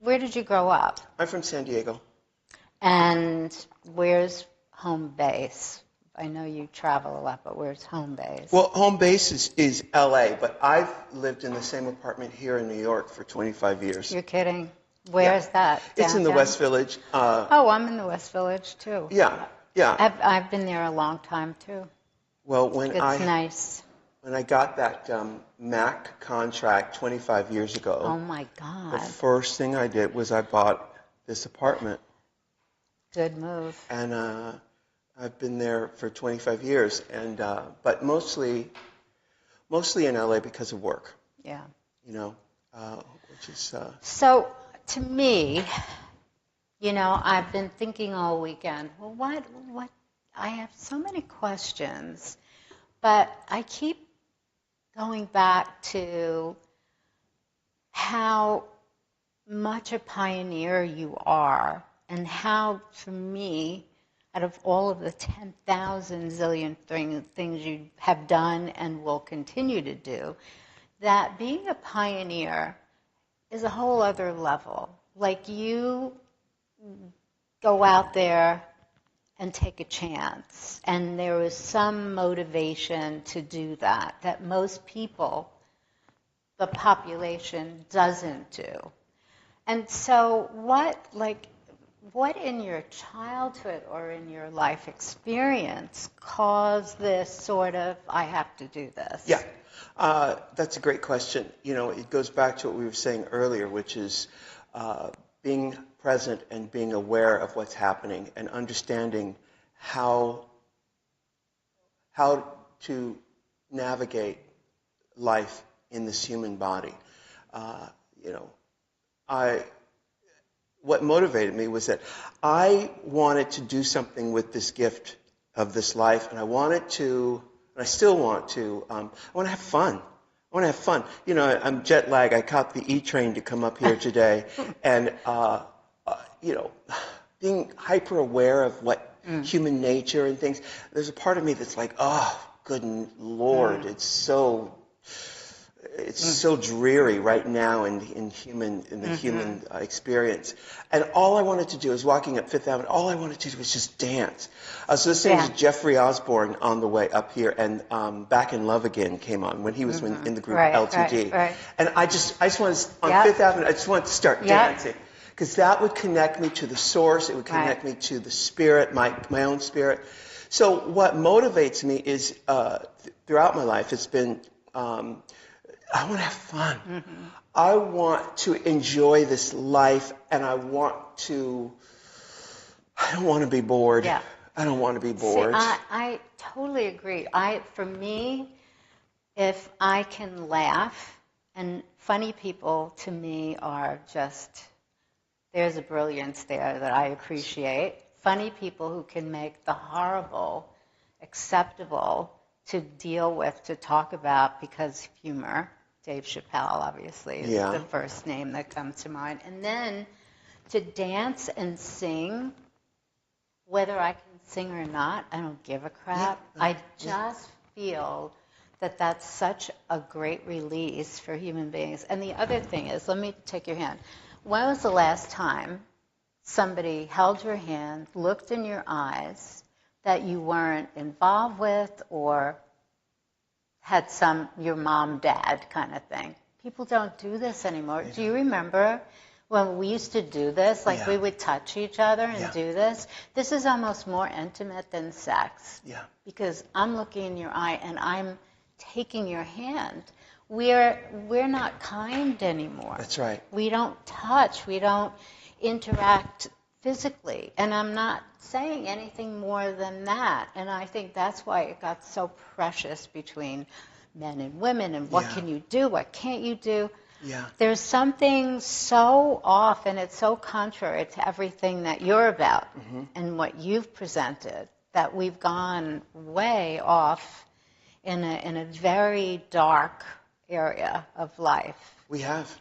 Where did you grow up? I'm from San Diego. And where's home base? I know you travel a lot, but where's home base? Well, home base is LA, but I've lived in the same apartment here in New York for 25 years. You're kidding. Where's that? Downtown? It's in the West Village. Oh, I'm in the West Village too. Yeah. I've been there a long time too. Well, It's nice. When I got that Mac contract 25 years ago, oh my God, the first thing I did was I bought this apartment. Good move. And I've been there for 25 years, and but mostly in LA because of work. Yeah. You know, which is. So to me, you know, I've been thinking all weekend. Well, what? I have so many questions, but I keep going back to how much a pioneer you are, and how, for me, out of all of the 10,000 zillion things you have done and will continue to do, that being a pioneer is a whole other level. Like, you go out there and take a chance, and there is some motivation to do that most people, the population, doesn't do. And so what in your childhood or in your life experience caused this sort of, I have to do this? Yeah, that's a great question. You know, it goes back to what we were saying earlier, which is being present and being aware of what's happening and understanding how to navigate life in this human body. You know, what motivated me was that I wanted to do something with this gift of this life, and I wanted to, and I still want to, I want to have fun. I want to have fun. You know, I'm jet lagged. I caught the E train to come up here today, and, you know, being hyper aware of what human nature and things, there's a part of me that's like, oh, good Lord, it's so dreary right now in the human experience. And all I wanted to do is walking up Fifth Avenue. All I wanted to do was just dance. So this thing was Jeffrey Osborne on the way up here, and Back in Love Again came on when he was in the group LTD. Right. And I just wanted on Fifth Avenue. I just wanted to start dancing, because that would connect me to the source. It would connect me to the spirit, my own spirit. So what motivates me is throughout my life, it's been. I want to have fun. I want to enjoy this life, and I don't want to be bored. Yeah. I don't want to be bored. See, I totally agree. For me, if I can laugh, and funny people to me are just, there's a brilliance there that I appreciate. Funny people who can make the horrible acceptable to deal with, to talk about, because humor. Dave Chappelle, obviously, is the first name that comes to mind. And then to dance and sing, whether I can sing or not, I don't give a crap. I just feel that that's such a great release for human beings. And the other thing is, let me take your hand. When was the last time somebody held your hand, looked in your eyes, that you weren't involved with or had your mom, dad kind of thing? People don't do this anymore. Do you remember when we used to do this? Like we would touch each other and do this. This is almost more intimate than sex. Yeah. Because I'm looking in your eye and I'm taking your hand. We're not kind anymore. That's right. We don't touch. We don't interact physically. And I'm not saying anything more than that. And I think that's why it got so precious between men and women, and what can you do, what can't you do. Yeah. There's something so off, and it's so contrary to everything that you're about and what you've presented, that we've gone way off in a very dark area of life. We have.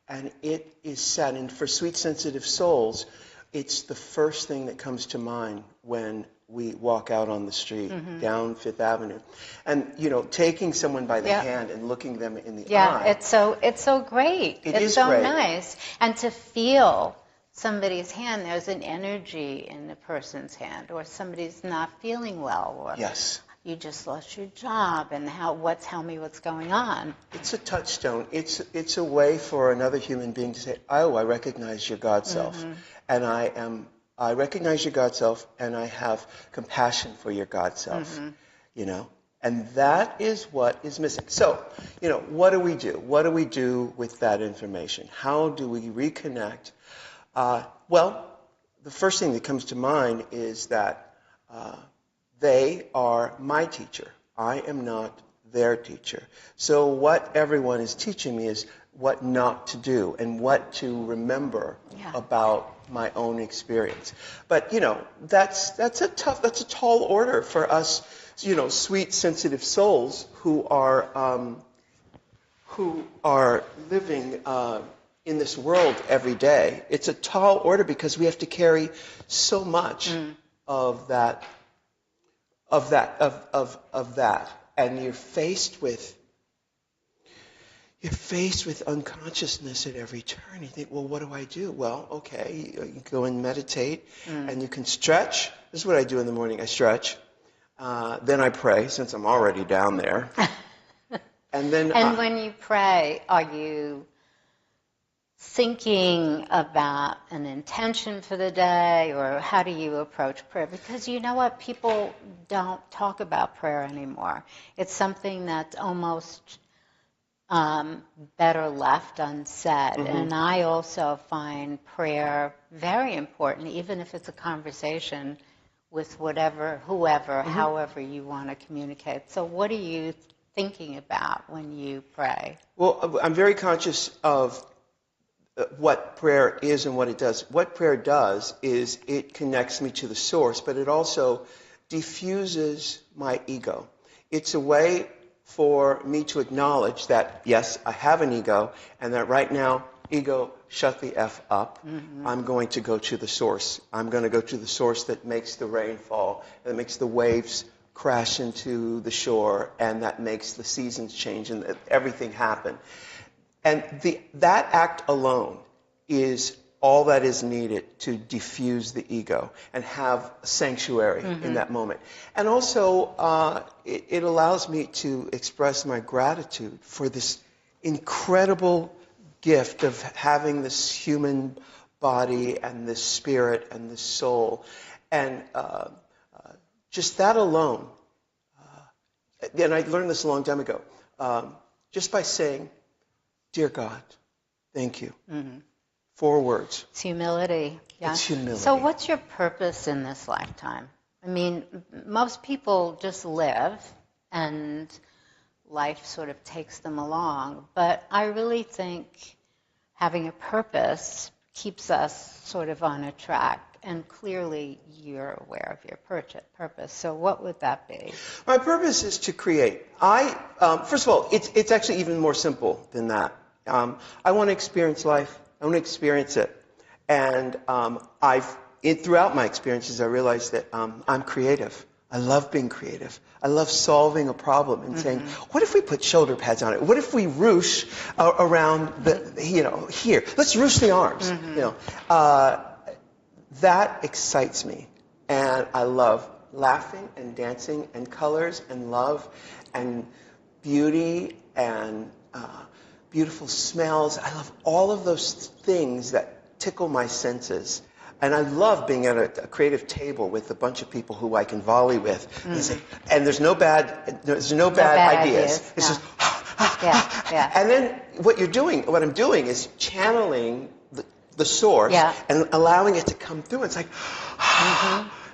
And it is sad. And for sweet, sensitive souls, it's the first thing that comes to mind when we walk out on the street down Fifth Avenue. And, taking someone by the hand and looking them in the eye. It's so great. It's so great. Nice. And to feel somebody's hand, there's an energy in the person's hand, or somebody's not feeling well, or you just lost your job, and tell me what's going on. It's a touchstone. It's a way for another human being to say, oh, I recognize your God self, and I recognize your God self, and I have compassion for your God self, and that is what is missing. So, what do we do? What do we do with that information? How do we reconnect? Well, the first thing that comes to mind is that they are my teacher. I am not their teacher. So what everyone is teaching me is what not to do and what to remember about my own experience. But, that's a tall order for us, sweet, sensitive souls who are living in this world every day. It's a tall order because we have to carry so much of that, and you're faced with unconsciousness at every turn. You think, well, what do I do? Well, okay, you go and meditate, and you can stretch. This is what I do in the morning. I stretch. Then I pray, since I'm already down there. And then. And when you pray, are you thinking about an intention for the day, or how do you approach prayer? Because you know what? People don't talk about prayer anymore. It's something that's almost better left unsaid. And I also find prayer very important, even if it's a conversation with whoever, however you want to communicate. So what are you thinking about when you pray? Well, I'm very conscious of what prayer is and what it does. What prayer does is it connects me to the source, but it also diffuses my ego. It's a way for me to acknowledge that, yes, I have an ego, and that right now, ego, shut the F up. I'm going to go to the source. I'm going to go to the source that makes the rain fall, that makes the waves crash into the shore, and that makes the seasons change and everything happen. And that act alone is all that is needed to diffuse the ego and have sanctuary in that moment. And also, it allows me to express my gratitude for this incredible gift of having this human body and this spirit and this soul. And just that alone, and I learned this a long time ago, just by saying, "Dear God, thank you." 4 words. It's humility. Yeah. It's humility. So what's your purpose in this lifetime? I mean, most people just live and life sort of takes them along. But I really think having a purpose keeps us sort of on a track. And clearly you're aware of your purpose. So what would that be? My purpose is to create. First of all, it's actually even more simple than that. I want to experience life. I want to experience it. And throughout my experiences, I realized that I'm creative. I love being creative. I love solving a problem and saying, what if we put shoulder pads on it? What if we ruche around here? Let's ruche the arms. That excites me. And I love laughing and dancing and colors and love and beauty and beautiful smells. I love all of those things that tickle my senses. And I love being at a creative table with a bunch of people who I can volley with. And there's no bad ideas. It's just, and then what I'm doing is channeling the source and allowing it to come through. It's like,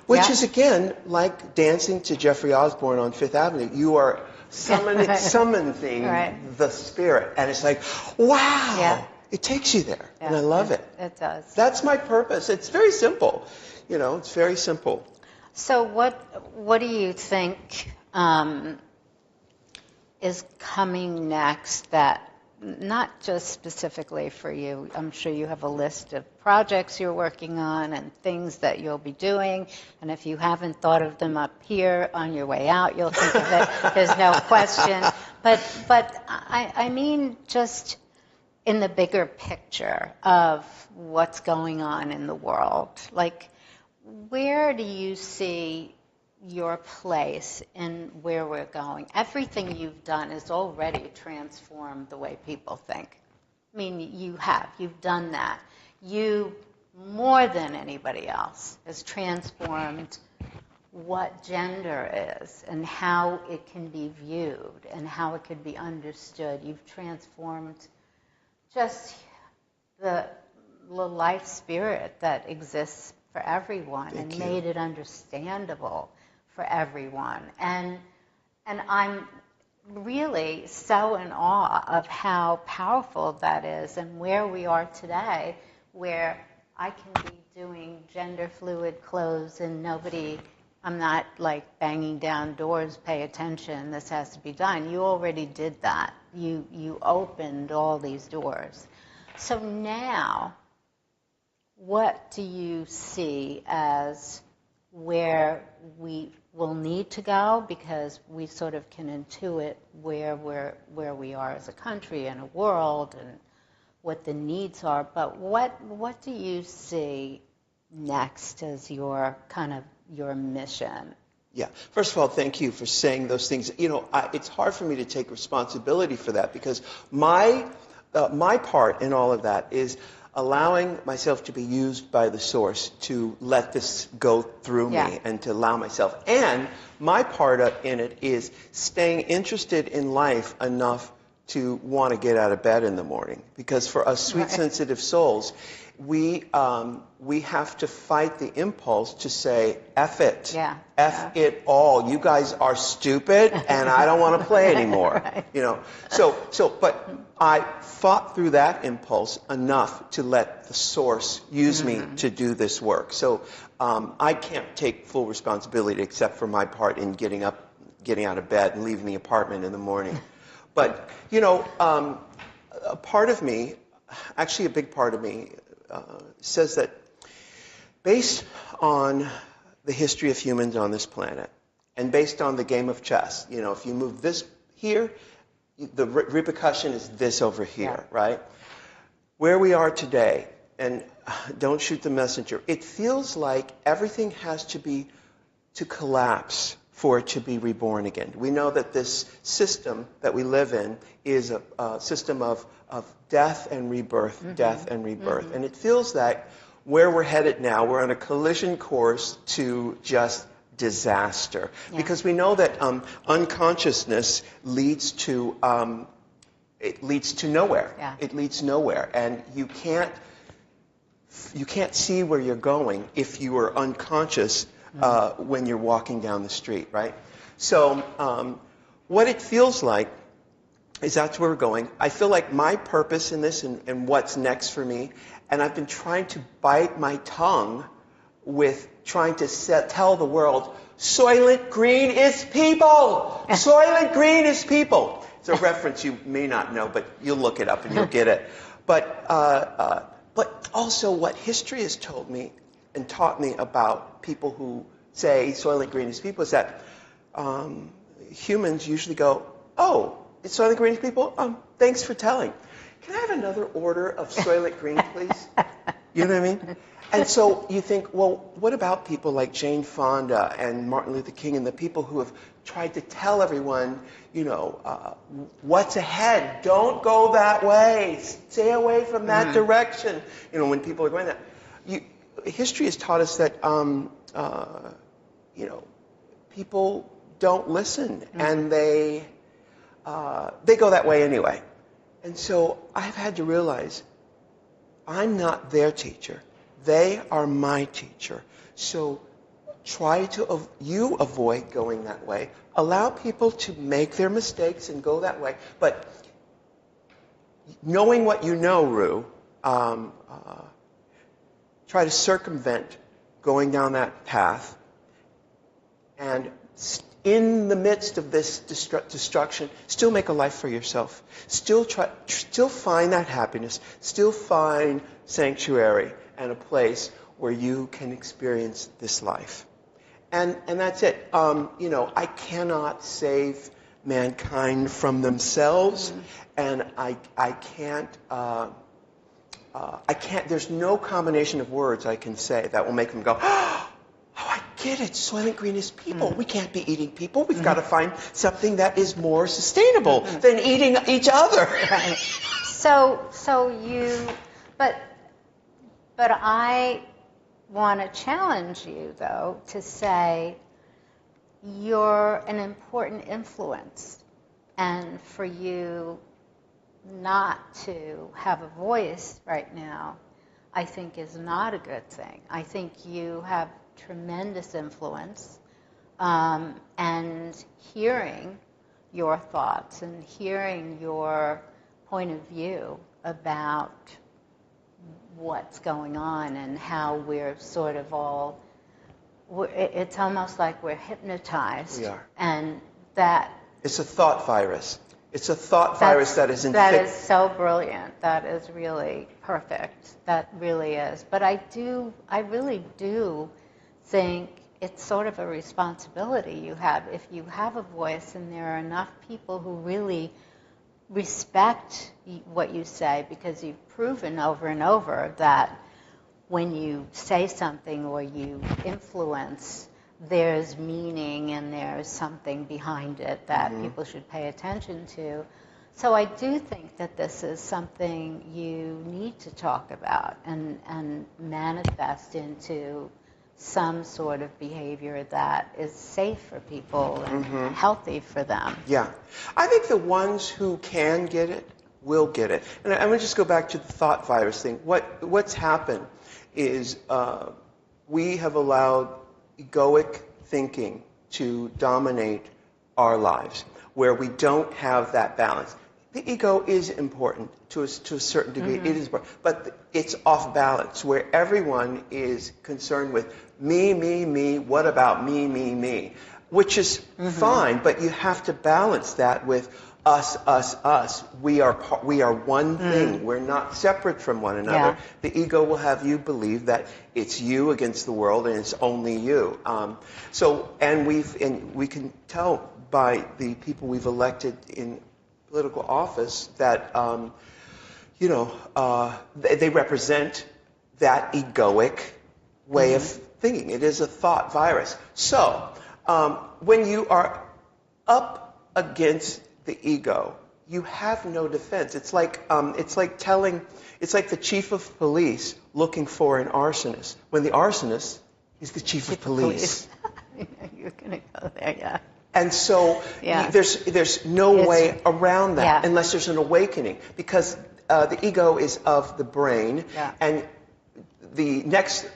which is again like dancing to Jeffrey Osborne on Fifth Avenue. You are summoning the spirit, and it's like, wow. It takes you there, and I love it. It does. That's my purpose. It's very simple. It's very simple. So what do you think is coming next that not just specifically for you. I'm sure you have a list of projects you're working on and things that you'll be doing. And if you haven't thought of them up here on your way out, you'll think of it. There's no question. But I mean just in the bigger picture of what's going on in the world. Like, where do you see your place in where we're going? Everything you've done has already transformed the way people think. I mean, you've done that. You, more than anybody else, has transformed what gender is and how it can be viewed and how it can be understood. You've transformed just the life spirit that exists for everyone and made it understandable for everyone. And I'm really so in awe of how powerful that is and where we are today, where I can be doing gender fluid clothes and I'm not like banging down doors, pay attention, this has to be done. You already did that. You opened all these doors. So now, what do you see as where we will need to go? Because we sort of can intuit where we are as a country and a world and what the needs are. But what do you see next as your mission? Yeah. First of all, thank you for saying those things. You know, it's hard for me to take responsibility for that because my part in all of that is allowing myself to be used by the source to let this go through me and to allow myself. And my part in it is staying interested in life enough to want to get out of bed in the morning. Because for us sweet, sensitive souls, we have to fight the impulse to say, F it. F it all. You guys are stupid, and I don't want to play anymore. You know. But I fought through that impulse enough to let the source use me to do this work. So I can't take full responsibility except for my part in getting out of bed and leaving the apartment in the morning. But, you know, a part of me, actually a big part of me, says that based on the history of humans on this planet and based on the game of chess, you know, if you move this here, the repercussion is this over here, right? Where we are today, and don't shoot the messenger, it feels like everything has to collapse for it to be reborn again. We know that this system that we live in is a system of death and rebirth, death and rebirth. And it feels like where we're headed now, we're on a collision course to just disaster. Because we know that unconsciousness leads to nowhere. It leads nowhere. And you can't see where you're going if you are unconscious when you're walking down the street, right? So what it feels like is that's where we're going. I feel like my purpose in this and what's next for me, and I've been trying to bite my tongue with trying to tell the world, Soylent Green is people! Soylent Green is people! It's a reference you may not know, but you'll look it up and you'll get it. But also what history has told me and taught me about people who say Soylent Green is people is that humans usually go, oh, it's Soylent Green is people? Thanks for telling. Can I have another order of Soylent Green, please? You know what I mean? And so you think, well, what about people like Jane Fonda and Martin Luther King and the people who have tried to tell everyone, you know, what's ahead? Don't go that way. Stay away from that direction. You know, when people are going that. History has taught us that, you know, people don't listen, and they go that way anyway. And so I've had to realize I'm not their teacher. They are my teacher. So try to avoid going that way. Allow people to make their mistakes and go that way. But knowing what you know, Ru, try to circumvent going down that path. And in the midst of this destruction, still make a life for yourself. Still find that happiness. Still find sanctuary and a place where you can experience this life. And that's it. I cannot save mankind from themselves, and I can't. There's no combination of words I can say that will make them go, oh, I get it. Soylent Green is people. We can't be eating people. We've got to find something that is more sustainable than eating each other. Right. But I want to challenge you, though, to say you're an important influence, and for you not to have a voice right now, I think is not a good thing. I think you have tremendous influence, and hearing your thoughts and hearing your point of view about what's going on and how we're sort of all, it's almost like we're hypnotized. We are. And that... It's a thought virus. It's a thought virus that is That is so brilliant. That is really perfect. That really is. But I really do think it's sort of a responsibility you have. If you have a voice and there are enough people who really respect what you say, because you've proven over and over that when you say something or you influence, there's meaning and there's something behind it that people should pay attention to. So I do think that this is something you need to talk about and manifest into some sort of behavior that is safe for people and healthy for them. Yeah. I think the ones who can get it will get it. And I'm going to just go back to the thought virus thing. What's happened is we have allowed egoic thinking to dominate our lives, where we don't have that balance. The ego is important to a certain degree. It is important, but it's off balance, where everyone is concerned with me, what about me, which is fine, but you have to balance that with us. We are one thing. We're not separate from one another. Yeah. The ego will have you believe that it's you against the world and it's only you. And we can tell by the people we've elected in political office that they represent that egoic way of thinking. It is a thought virus. So when you are up against the ego, you have no defense. It's like the chief of police looking for an arsonist when the arsonist is the chief of police. You're going to go there, yeah. And so there's no way around that unless there's an awakening, because the ego is of the brain, and the next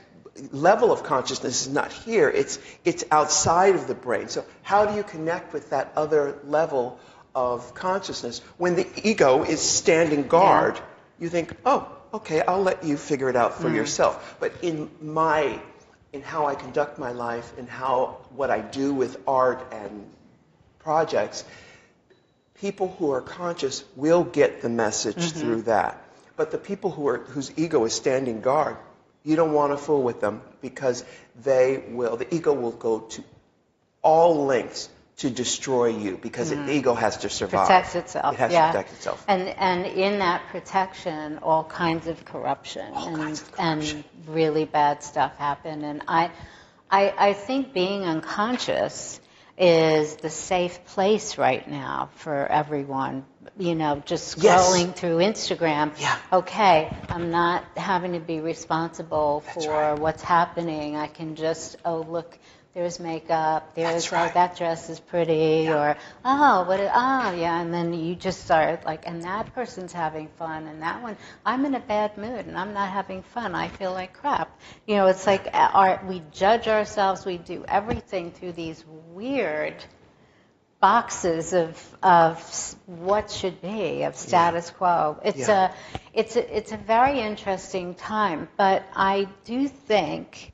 level of consciousness is not here. It's outside of the brain. So how do you connect with that other level of consciousness when the ego is standing guard? You think, oh, okay, I'll let you figure it out for yourself. But in how I conduct my life and what I do with art and projects, people who are conscious will get the message through that. But the people whose ego is standing guard, you don't want to fool with them, because the ego will go to all lengths to destroy you, because the ego has to survive. Protect itself. It has to protect itself. And in that protection, all kinds of corruption and really bad stuff happen. And I think being unconscious is the safe place right now for everyone. Just scrolling through Instagram. Yeah. Okay, I'm not having to be responsible for what's happening. I can just, look, there's makeup, that dress is pretty, or, and then you just start, and that person's having fun, and that one, I'm in a bad mood, and I'm not having fun, I feel like crap. It's like we judge ourselves, we do everything through these weird boxes of what should be, of status quo. It's a very interesting time, but I do think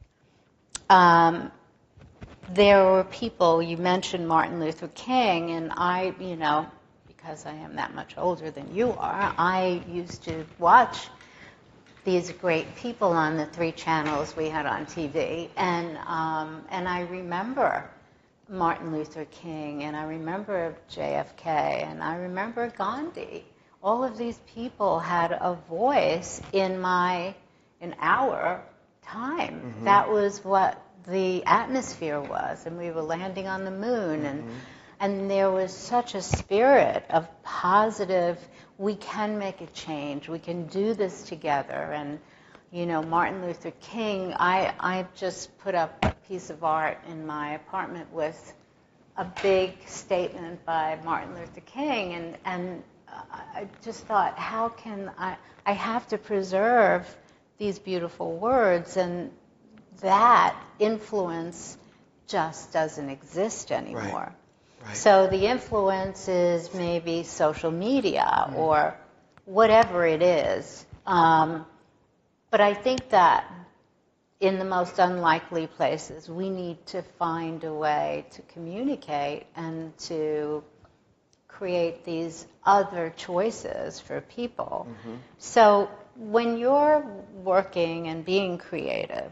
there were people, you mentioned Martin Luther King, and I, because I am that much older than you are, I used to watch these great people on the 3 channels we had on TV, and I remember Martin Luther King, and I remember JFK, and I remember Gandhi. All of these people had a voice in our time. Mm-hmm. That was what the atmosphere was, and we were landing on the moon, mm-hmm. and there was such a spirit of positive, we can make a change, we can do this together. And Martin Luther King, I just put up a piece of art in my apartment with a big statement by Martin Luther King, and I just thought, how can I have to preserve these beautiful words, and that influence just doesn't exist anymore. Right. So the influence is maybe social media or whatever it is. But I think that in the most unlikely places, we need to find a way to communicate and to create these other choices for people. Mm-hmm. So when you're working and being creative,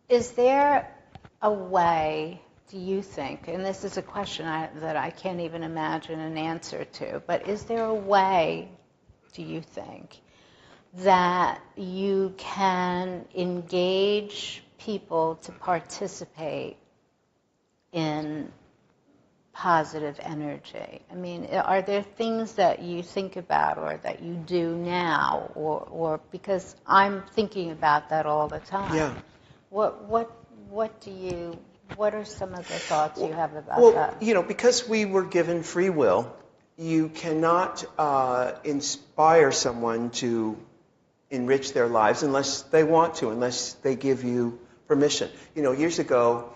is there a way, do you think, and this is a question that I can't even imagine an answer to, but is there a way, do you think, that you can engage people to participate in positive energy? I mean, are there things that you think about or that you do now, or because I'm thinking about that all the time? Yeah. What are some of the thoughts you have about that? Well, because we were given free will, you cannot inspire someone to enrich their lives unless they want to, unless they give you permission. Years ago,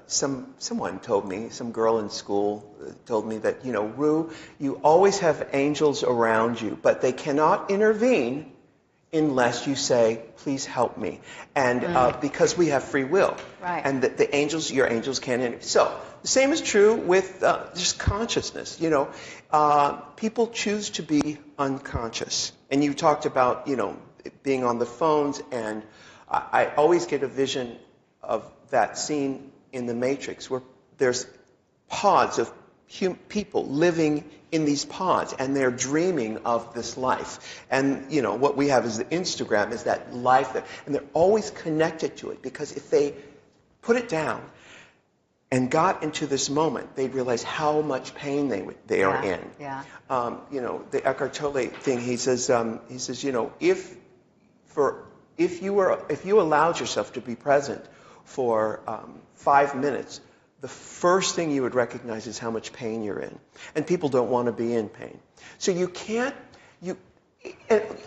someone told me, some girl in school told me that, Ru, you always have angels around you, but they cannot intervene unless you say, please help me. And because we have free will. Right. And your angels can't intervene. So the same is true with just consciousness. People choose to be unconscious. And you talked about, being on the phones, and I always get a vision of that scene in The Matrix where there's pods of people living in these pods, and they're dreaming of this life. And, what we have is the Instagram, is that life, and they're always connected to it, because if they put it down and got into this moment, they'd realize how much pain they are in. Yeah. The Eckhart Tolle thing, he says, if you allowed yourself to be present for 5 minutes, the first thing you would recognize is how much pain you're in. And people don't want to be in pain. So and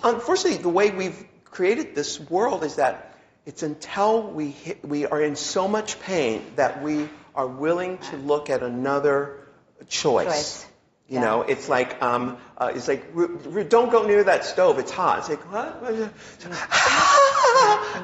unfortunately, the way we've created this world is that it's until we are in so much pain that we are willing to look at another choice. It's like don't go near that stove, it's hot. It's like, what?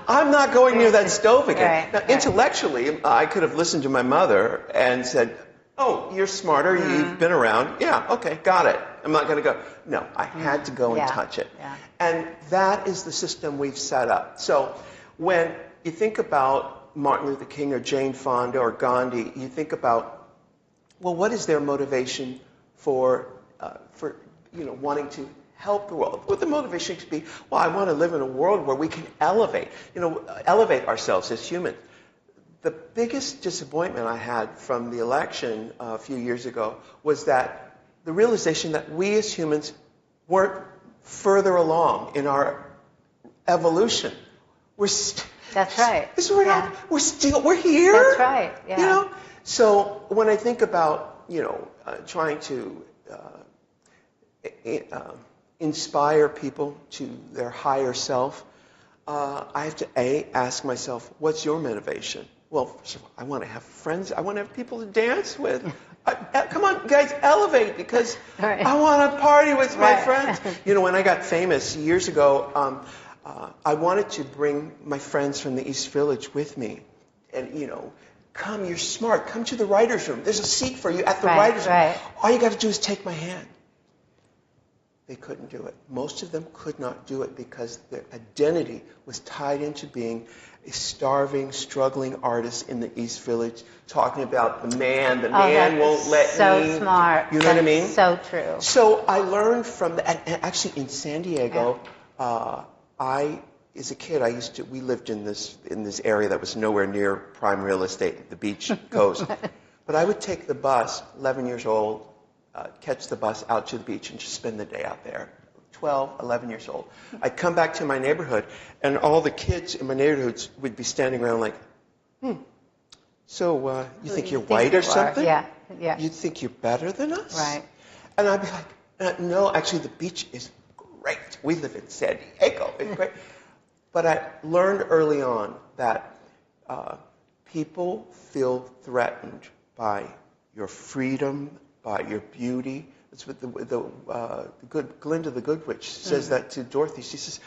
I'm not going near that stove again. Right, now, intellectually, I could have listened to my mother and said, oh, you're smarter, you've been around. Yeah, okay, got it. I'm not going to go. No, I had to go and touch it. Yeah. And that is the system we've set up. So when you think about Martin Luther King or Jane Fonda or Gandhi, you think about, well, what is their motivation for wanting to help the world? What the motivation could be, well, I want to live in a world where we can elevate ourselves as humans. The biggest disappointment I had from the election a few years ago was that the realization that we as humans weren't further along in our evolution. That's right. We're here. That's right. Yeah. So when I think about trying to inspire people to their higher self, I have to ask myself, what's your motivation? Well, first of all, I want to have friends. I want to have people to dance with. Come on, guys, elevate, because I want to party with my friends. When I got famous years ago, I wanted to bring my friends from the East Village with me. And, come, you're smart. Come to the writer's room. There's a seat for you at the writer's room. All you got to do is take my hand. They couldn't do it. Most of them could not do it because their identity was tied into being a starving, struggling artist in the East Village, talking about the man won't let me. So smart. You know what I mean? So true. So I learned from, and actually in San Diego, as a kid, we lived in this area that was nowhere near prime real estate, the beach coast. But I would take the bus, 11 years old, catch the bus out to the beach and just spend the day out there. 12, 11 years old. I'd come back to my neighborhood, and all the kids in my neighborhoods would be standing around like, so you think you're white or something? Yeah. You think you're better than us? Right. And I'd be like, no, actually the beach is great. We live in San Diego. It's great. But I learned early on that people feel threatened by your freedom, by your beauty. That's what Glinda the Good Witch says that to Dorothy. She says,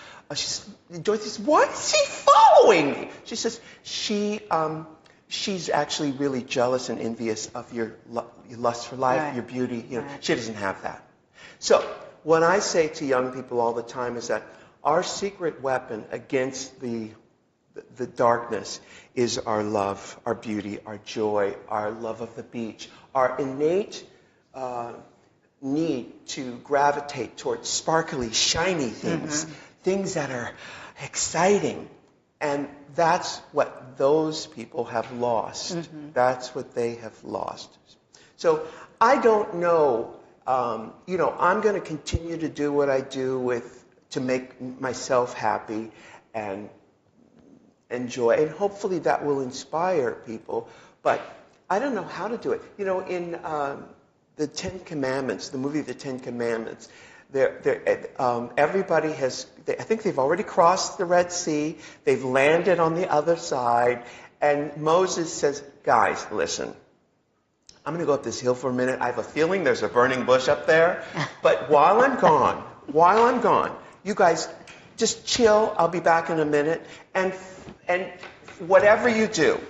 Dorothy says, why is he following me? She says, she's actually really jealous and envious of your lust for life, your beauty. She doesn't have that. So what I say to young people all the time is that our secret weapon against the darkness is our love, our beauty, our joy, our love of the beach, our innate need to gravitate towards sparkly, shiny things, things that are exciting. And that's what those people have lost. That's what they have lost. So I don't know, I'm going to continue to do what I do to make myself happy and enjoy. And hopefully that will inspire people. But I don't know how to do it. In the Ten Commandments, the movie The Ten Commandments, everybody has, I think they've already crossed the Red Sea. They've landed on the other side. And Moses says, guys, listen, I'm going to go up this hill for a minute. I have a feeling there's a burning bush up there. But while I'm gone, you guys just chill. I'll be back in a minute. And whatever you do,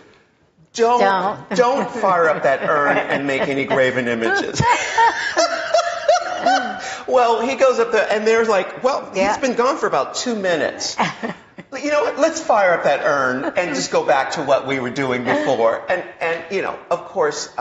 don't fire up that urn and make any graven images. Well, he goes up there, and they're like, he's been gone for about 2 minutes. You know what? Let's fire up that urn and just go back to what we were doing before. And of course,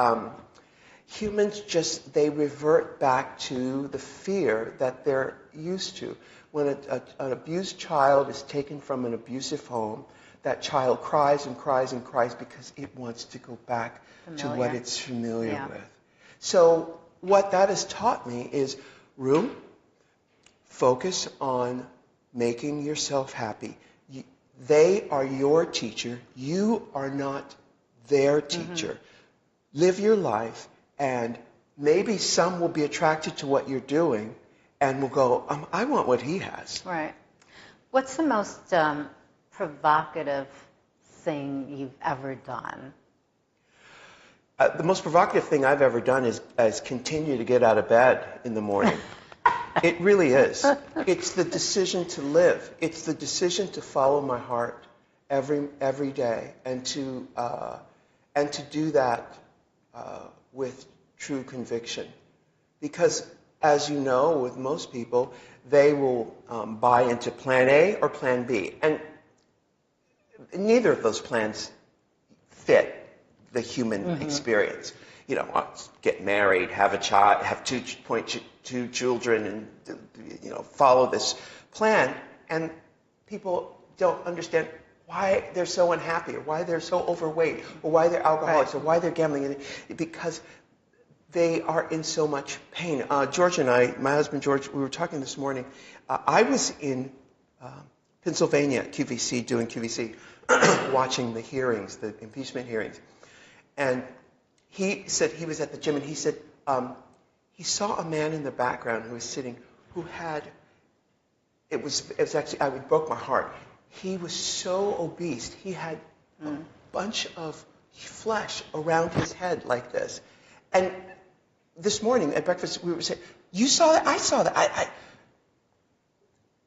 humans they revert back to the fear that they're used to. When an abused child is taken from an abusive home, that child cries and cries and cries because it wants to go back to what it's familiar with. So what that has taught me is, Ru, focus on making yourself happy. They are your teacher. You are not their teacher. Live your life, and maybe some will be attracted to what you're doing and will go, I want what he has. Right. What's the most provocative thing you've ever done? The most provocative thing I've ever done is continue to get out of bed in the morning. It really is. It's the decision to live. It's the decision to follow my heart every day, and to do that with true conviction. Because, as you know, with most people, they will buy into Plan A or Plan B, and neither of those plans fit the human experience. Get married, have a child, have 2 children, and follow this plan. And people don't understand why they're so unhappy, or why they're so overweight, or why they're alcoholics, or why they're gambling, because they are in so much pain. George and I, my husband George, we were talking this morning. I was in Pennsylvania at QVC, doing QVC, watching the hearings, the impeachment hearings. And he said he was at the gym, and he said he saw a man in the background who was sitting, who had, it was actually, it broke my heart. He was so obese. He had a bunch of flesh around his head like this. And this morning at breakfast, we were saying, you saw that? I saw that.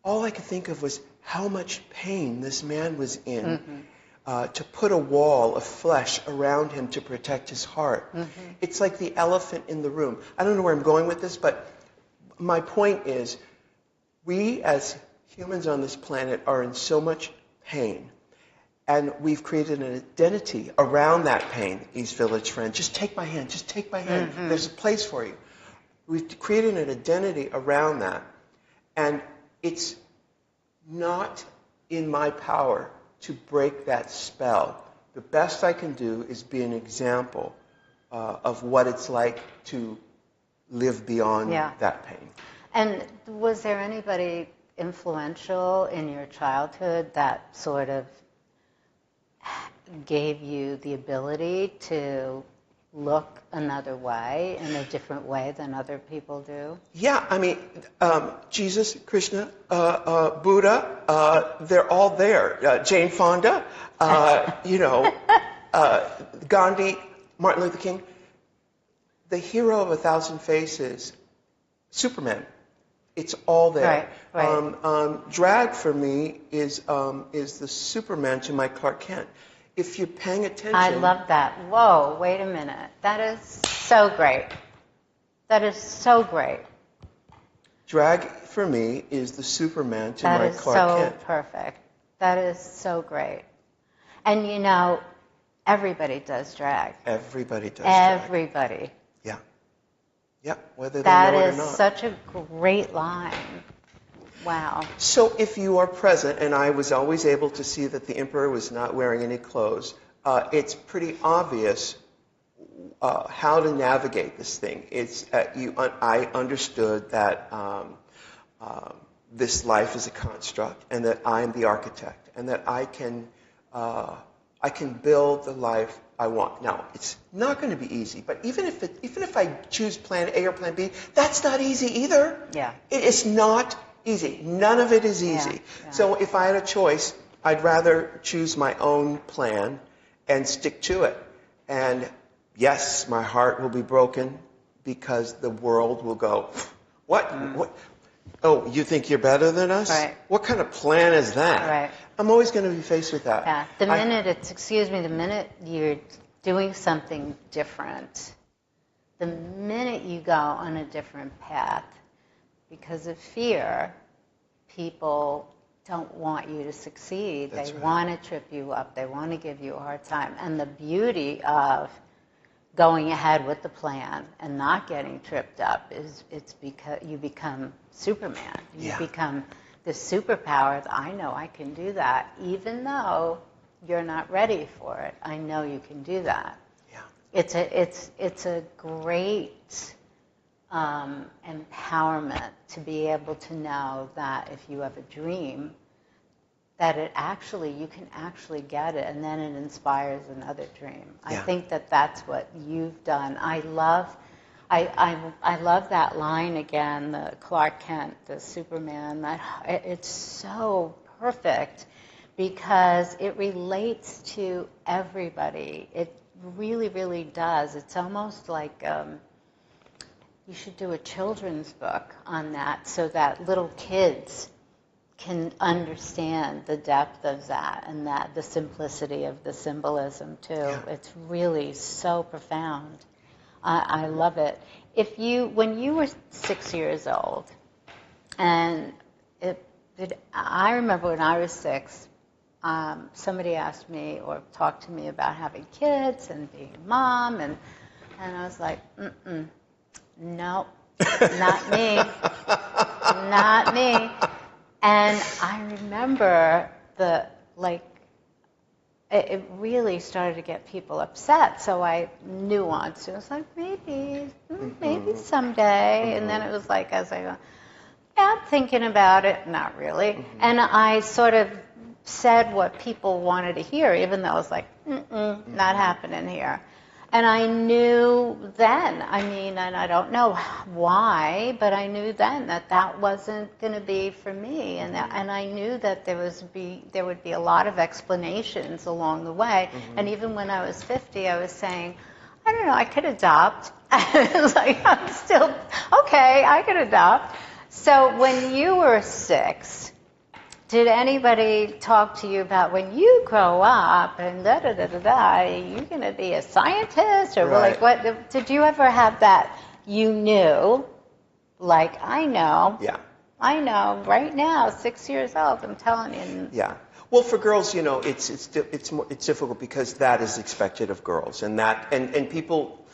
All I could think of was, how much pain this man was in, to put a wall of flesh around him to protect his heart. It's like the elephant in the room. I don't know where I'm going with this, but my point is, we as humans on this planet are in so much pain, and we've created an identity around that pain. East Village friend, just take my hand, just take my hand. There's a place for you. We've created an identity around that, and it's not in my power to break that spell. The best I can do is be an example of what it's like to live beyond that pain. And was there anybody influential in your childhood that sort of gave you the ability to look another way, in a different way than other people do? Yeah, I mean, Jesus, Krishna, Buddha, they're all there. Jane Fonda, Gandhi, Martin Luther King. The hero of 1,000 faces, Superman. It's all there. Right. Drag for me is the Superman to my Clark Kent. If you're paying attention... I love that. Whoa, wait a minute. That is so great. That is so great. Drag for me is the Superman to my Clark Kent. That is so perfect. That is so great. And you know, everybody does drag. Everybody does drag. Everybody. Yeah. Yeah, whether they know it or not. That is such a great line. Wow. So if you are present, and I was always able to see that the emperor was not wearing any clothes, it's pretty obvious how to navigate this thing. I understood that this life is a construct, and that I am the architect, and that I can build the life I want. Now, it's not going to be easy, but even if I choose plan A or plan B, that's not easy either. Yeah. It's not easy. None of it is easy. Yeah. So if I had a choice, I'd rather choose my own plan and stick to it. And yes, my heart will be broken because the world will go, what? What? Oh, you think you're better than us? Right. What kind of plan is that? Right. I'm always going to be faced with that. Yeah. The minute you're doing something different, the minute you go on a different path, because of fear, people don't want you to succeed. That's They right. want to trip you up. They want to give you a hard time. And the beauty of going ahead with the plan and not getting tripped up is it's because you become Superman. You become the superpower that I know I can do that. Even though you're not ready for it, I know you can do that. Yeah. It's a great empowerment to be able to know that if you have a dream, that you can actually get it, and then it inspires another dream. Yeah. I think that's what you've done. I love that line again, the Clark Kent, the Superman. It's so perfect because it relates to everybody. It really, really does. It's almost like you should do a children's book on that so that little kids can understand the depth of that and that the simplicity of the symbolism too. Yeah. It's really so profound. I love it. When you were 6 years old, and I remember when I was 6, somebody asked me or talked to me about having kids and being a mom, and I was like, nope, not me, not me. And I remember it really started to get people upset. So I nuanced it. I was like, maybe someday. And then it was like, as I go, yeah, I'm thinking about it. Not really. And I sort of said what people wanted to hear, even though I was like, not happening here. And I knew then, and I don't know why, but I knew then that wasn't going to be for me. And I knew that there would be a lot of explanations along the way. And even when I was 50, I was saying, I don't know, I could adopt. I was like, I'm still, okay, I could adopt. So when you were 6, Did anybody talk to you about when you grow up and da da da da da, you're going to be a scientist? Or Right. like, what? Did you ever have that you knew, like, I know right now, 6 years old, I'm telling you. Yeah. Well, for girls, it's difficult because that is expected of girls, and people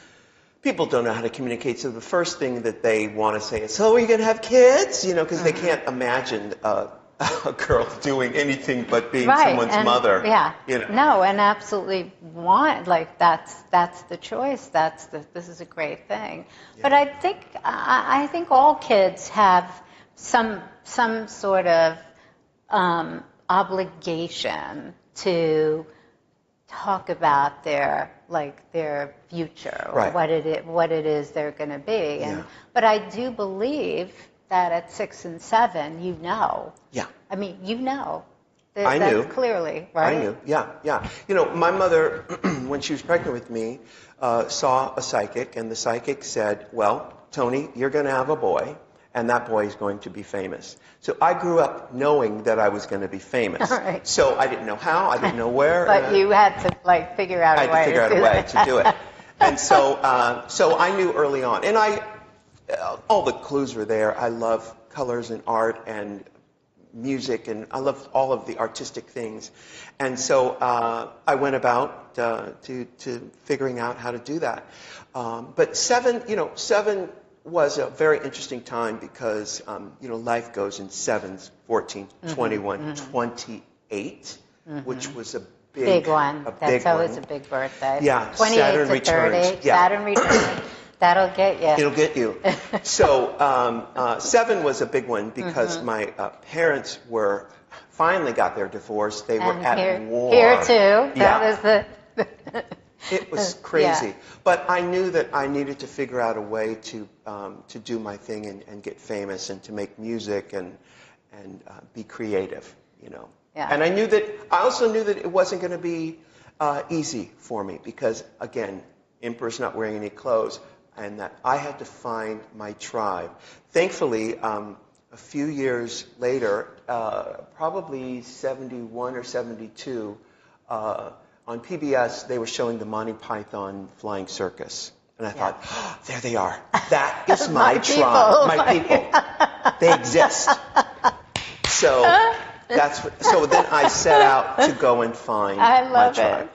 don't know how to communicate. So the first thing that they want to say is, "So are you going to have kids?" Because they can't imagine a girl doing anything but being someone's mother. Yeah. No, and absolutely like that's the choice. This is a great thing. Yeah. But I think all kids have some sort of obligation to talk about their future or right. what it is they're going to be. But I do believe that at 6 and 7, Yeah. I mean, I knew. Clearly, right? I knew. Yeah. My mother, when she was pregnant with me, saw a psychic, and the psychic said, "Well, Tony, you're going to have a boy, and that boy is going to be famous." So I grew up knowing that I was going to be famous. Right. So I didn't know how, I didn't know where. But you had to figure out a way. I had to figure out a way to do it. And so I knew early on, and all the clues were there. I love colors and art and music, and I love all of the artistic things. And so I went about to figuring out how to do that. But seven was a very interesting time because, life goes in 7s, 14, 21, 28, which was a big one. That's always a big birthday. Yeah, 28 Saturn to 30. returns. Yeah. Saturn returns. That'll get you. It'll get you. So 7 was a big one because my parents finally got their divorce. They were at war. Here too. That was the... It was crazy. Yeah. But I knew that I needed to figure out a way to do my thing and get famous and to make music and be creative, Yeah. And I also knew that it wasn't going to be easy for me because, again, Emperor's not wearing any clothes, and that I had to find my tribe. Thankfully, a few years later, probably 71 or 72, on PBS, they were showing the Monty Python Flying Circus. And I thought, oh, there they are. That is my tribe. My people. They exist. So then I set out to go and find my tribe.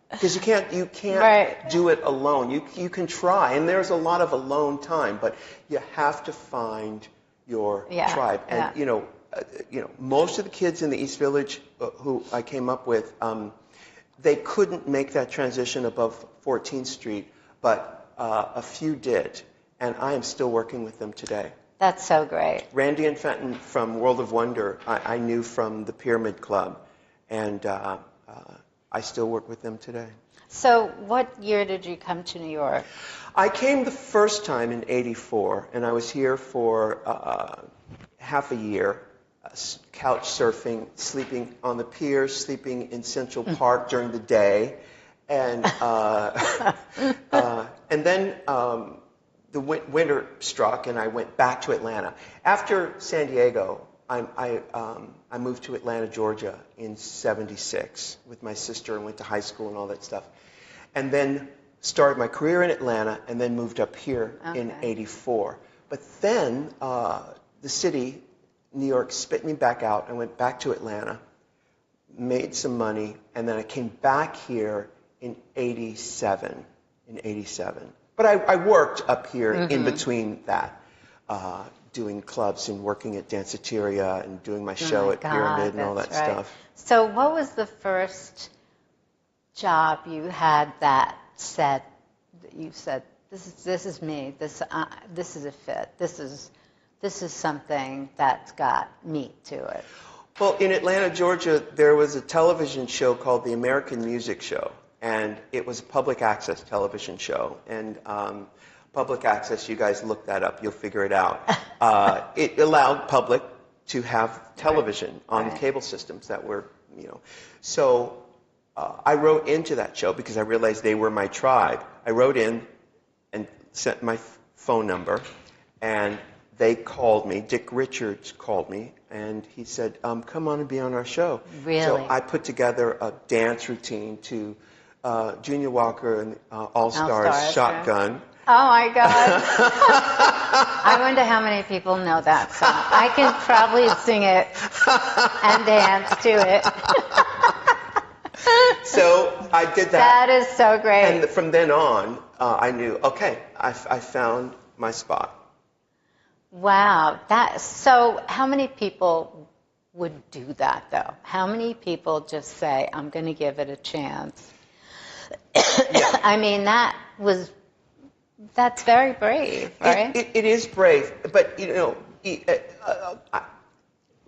Because you can't right. do it alone. You can try, and there's a lot of alone time, but you have to find your tribe. And most of the kids in the East Village who I came up with, they couldn't make that transition above 14th Street, but a few did, and I am still working with them today. That's so great. Randy and Fenton from World of Wonder, I knew from the Pyramid Club, and I still work with them today. So what year did you come to New York? I came the first time in '84, and I was here for half a year, couch surfing, sleeping on the pier, sleeping in Central Park during the day, and then the winter struck, and I went back to Atlanta. After San Diego, I moved to Atlanta, Georgia in '76 with my sister and went to high school and all that stuff. And then started my career in Atlanta and then moved up here in '84. But then the city, New York, spit me back out. I went back to Atlanta, made some money, and then I came back here in '87. But I worked up here in between that. Doing clubs and working at Danceteria and doing my show at Pyramid and all that stuff. So what was the first job you had that you said, this is me, this is a fit, this is something that's got meat to it? Well, in Atlanta, Georgia, there was a television show called The American Music Show, and it was a public access television show. And public access, you guys look that up, you'll figure it out. It allowed public to have television on cable systems that were, So I wrote into that show because I realized they were my tribe. I wrote in and sent my phone number, and they called me. Dick Richards called me, and he said, "Come on and be on our show." Really? So I put together a dance routine to Junior Walker and All Stars Shotgun. Right? Oh my God! I wonder how many people know that song. I can probably sing it and dance to it. So I did that. That is so great. And from then on, I knew, okay, I found my spot. Wow. So how many people would do that, though? How many people just say, I'm going to give it a chance? Yeah. I mean, that's very brave, right? It is brave, but, you know,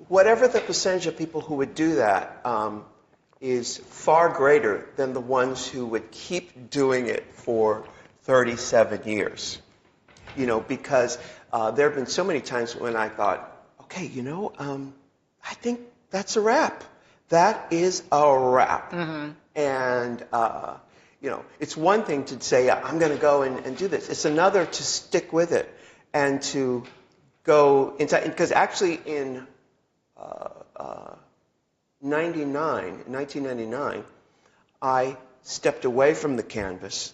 whatever the percentage of people who would do that is far greater than the ones who would keep doing it for 37 years. You know, because there have been so many times when I thought, okay, you know, I think that's a wrap. That is a wrap. Mm-hmm. And, you know, it's one thing to say, I'm going to go and do this. It's another to stick with it and to go inside. Because actually in 1999, I stepped away from the canvas.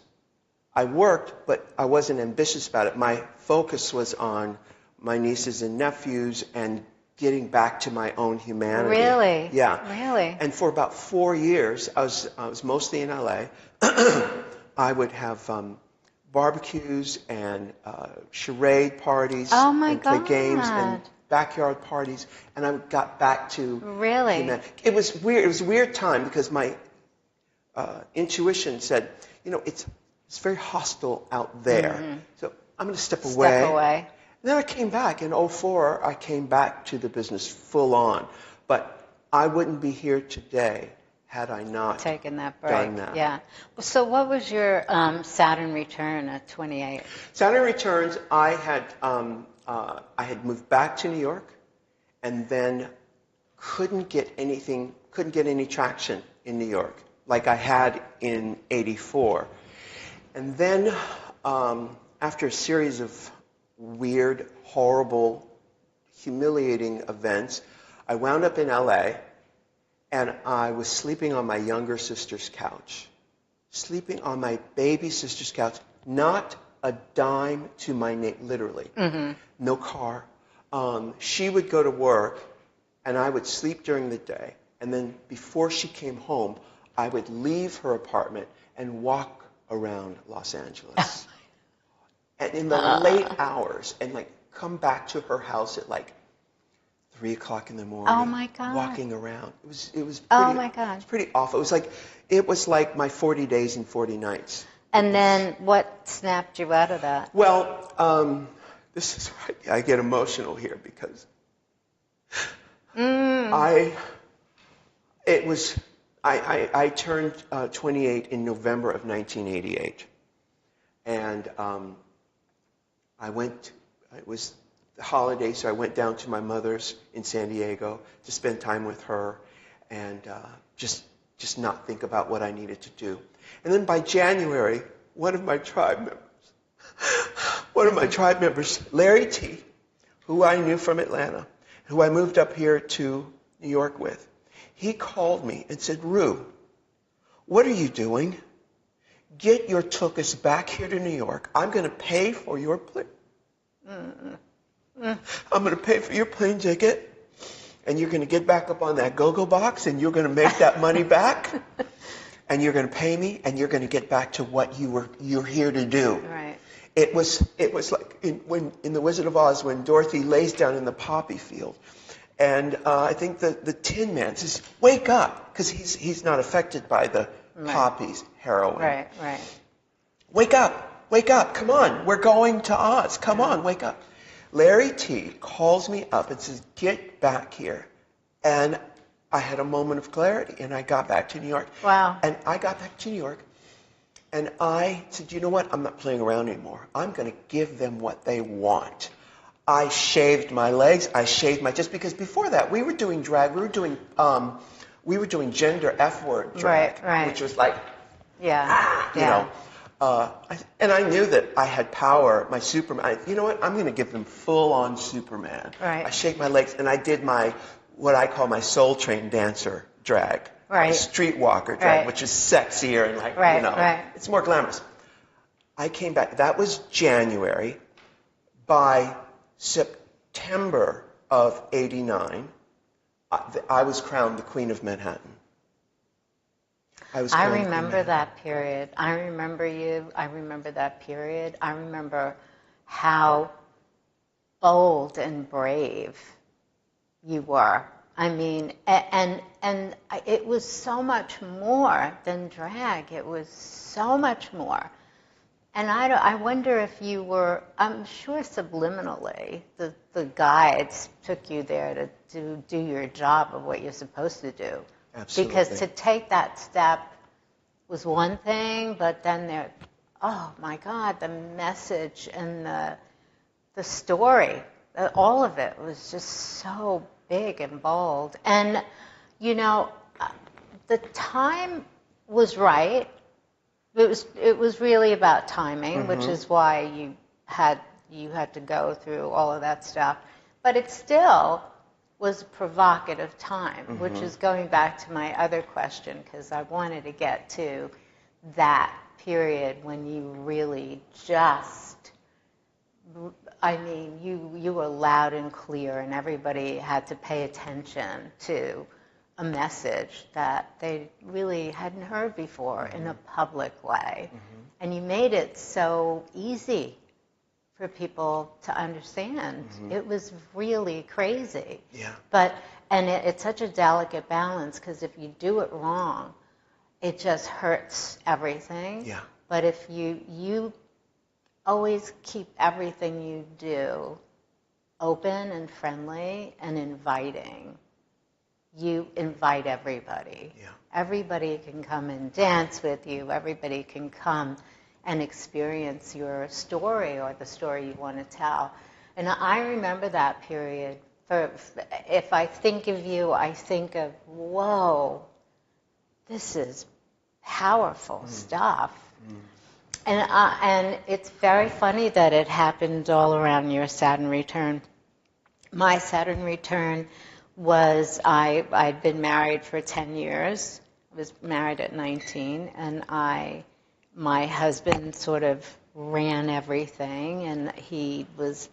I worked, but I wasn't ambitious about it. My focus was on my nieces and nephews and getting back to my own humanity. Really? Yeah. Really? And for about 4 years, I was mostly in LA. I would have barbecues and charade parties and play games and backyard parties, and I got back to humanity. It was weird. It was a weird time because my intuition said, you know, it's very hostile out there. Mm-hmm. So I'm going to step away. And then I came back. In 2004, I came back to the business full on. But I wouldn't be here today had I not taken that break. Done that. Yeah. So what was your Saturn return at 28? Saturn returns, I had moved back to New York and then couldn't get any traction in New York like I had in 84. And then, after a series of weird, horrible, humiliating events, I wound up in LA, and I was sleeping on my younger sister's couch. Sleeping on my baby sister's couch, not a dime to my name, literally. Mm-hmm. No car. She would go to work, and I would sleep during the day, and then before she came home, I would leave her apartment and walk around Los Angeles. And in the late hours, and like come back to her house at like 3 o'clock in the morning. Oh my God. Walking around. It was pretty, oh my God. It was pretty awful. It was like my 40 days and 40 nights. And then what snapped you out of that? Well, this is right. I get emotional here because I turned 28 in November of 1988. And it was the holidays, so I went down to my mother's in San Diego to spend time with her and just not think about what I needed to do. And then by January, one of my tribe members, Larry T., who I knew from Atlanta, who I moved up here to New York with, he called me and said, Ru, what are you doing? Get your tuchus back here to New York. I'm going to pay for your plane. I'm going to pay for your plane ticket, and you're going to get back up on that go-go box, and you're going to make that money back, and you're going to pay me, and you're going to get back to what you're here to do. Right. It was like in The Wizard of Oz when Dorothy lays down in the poppy field. And I think the Tin Man says, wake up, because he's not affected by the poppies, heroin. Right. Wake up, come on, we're going to Oz, come on, wake up. Larry T. calls me up and says, get back here. And I had a moment of clarity, and I got back to New York. Wow. And I got back to New York, and I said, you know what, I'm not playing around anymore. I'm going to give them what they want. I shaved my legs. Just because before that we were doing drag. We were doing gender F-word drag, right. which was like, you know. And I knew that I had power, my Superman. You know what? I'm going to give them full-on Superman. Right. I shake my legs, and I did what I call my Soul Train dancer drag. Right. My streetwalker drag, Right. which is sexier and Right. it's more glamorous. I came back. That was January. By September of '89, I was crowned the Queen of Manhattan. I remember that period. I remember you. I remember that period. I remember how bold and brave you were. I mean, and it was so much more than drag. It was so much more. And I wonder if you were, I'm sure subliminally, the guides took you there to do your job of what you're supposed to do. Absolutely. Because to take that step was one thing, but then oh my God, the message and the story, all of it was just so big and bold. And, the time was right. It was really about timing, which is why you had to go through all of that stuff. But it still was a provocative time, which is going back to my other question, because I wanted to get to that period when you really just, you were loud and clear, and everybody had to pay attention to a message that they really hadn't heard before in a public way. And you made it so easy for people to understand. It was really crazy. Yeah. And it's such a delicate balance, because if you do it wrong, it just hurts everything. Yeah. But if you always keep everything you do open and friendly and inviting, you invite everybody. Yeah. Everybody can come and dance with you. Everybody can come and experience your story or the story you want to tell. And I remember that period. If I think of you, I think of, whoa, this is powerful stuff. And it's very funny that it happened all around your Saturn return. My Saturn return was, I'd been married for 10 years. I was married at 19, and my husband sort of ran everything, and he was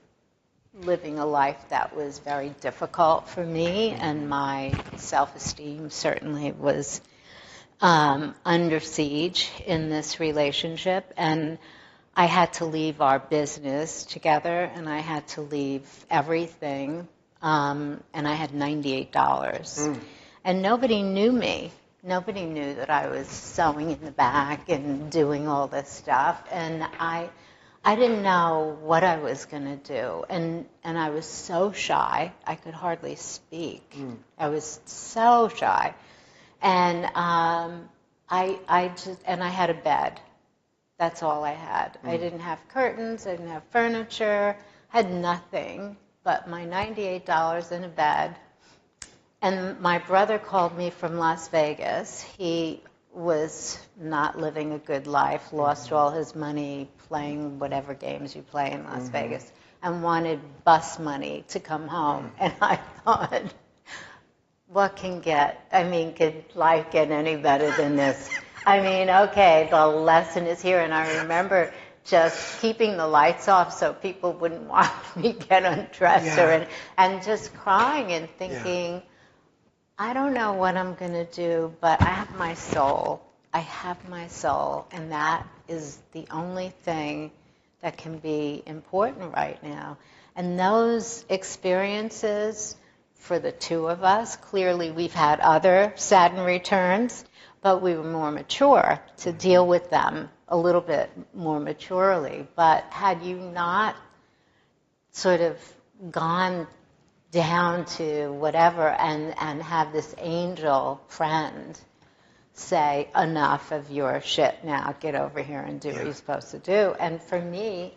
living a life that was very difficult for me, and my self-esteem certainly was under siege in this relationship. And I had to leave our business together, and I had to leave everything, and I had $98. And nobody knew me. Nobody knew that I was sewing in the back and doing all this stuff. And I didn't know what I was going to do. And I was so shy, I could hardly speak. I was so shy. And I had a bed. That's all I had. I didn't have curtains, I didn't have furniture, had nothing but my $98 in a bed. And my brother called me from Las Vegas. He was not living a good life, lost all his money playing whatever games you play in Las Vegas, and wanted bus money to come home. And I thought, what could life get any better than this? Okay, the lesson is here. And I remember just keeping the lights off so people wouldn't watch me get undressed, and just crying and thinking, I don't know what I'm going to do, but I have my soul. I have my soul, and that is the only thing that can be important right now. And those experiences, for the two of us, clearly we've had other Saturn returns, but we were more mature to deal with them a little bit more maturely. But had you not sort of gone down to whatever and have this angel friend say, enough of your shit now, get over here and do what you're supposed to do. And for me,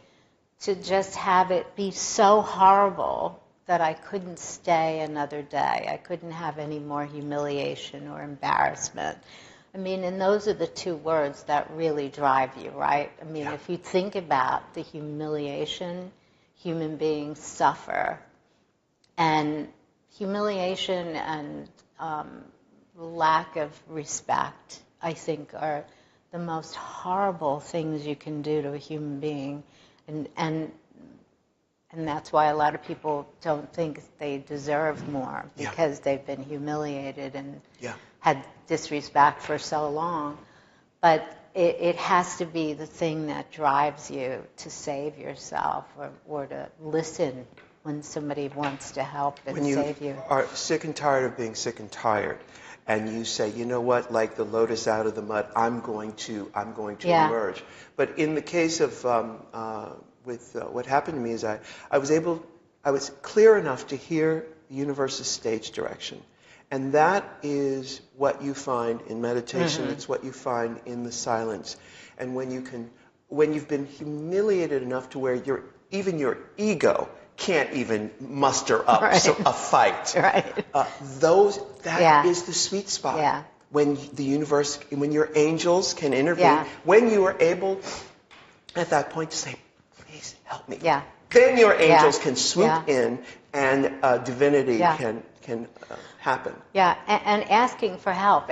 to just have it be so horrible that I couldn't stay another day. I couldn't have any more humiliation or embarrassment. I mean, and those are the two words that really drive you, right? I mean, if you think about the humiliation human beings suffer, and humiliation and lack of respect, I think, are the most horrible things you can do to a human being. And that's why a lot of people don't think they deserve more, because they've been humiliated and had disrespect for so long. But it has to be the thing that drives you to save yourself, or to listen when somebody wants to help and save you. When you are sick and tired of being sick and tired, and you say, you know what, like the lotus out of the mud, I'm going to emerge. But in the case of what happened to me is I was clear enough to hear the universe's stage direction. And that is what you find in meditation. It's what you find in the silence. And when you've been humiliated enough to where even your ego can't even muster up a fight. That is the sweet spot. When the universe, when your angels can intervene, when you are able at that point to say, please help me. Then your angels can swoop in, and divinity can happen. And asking for help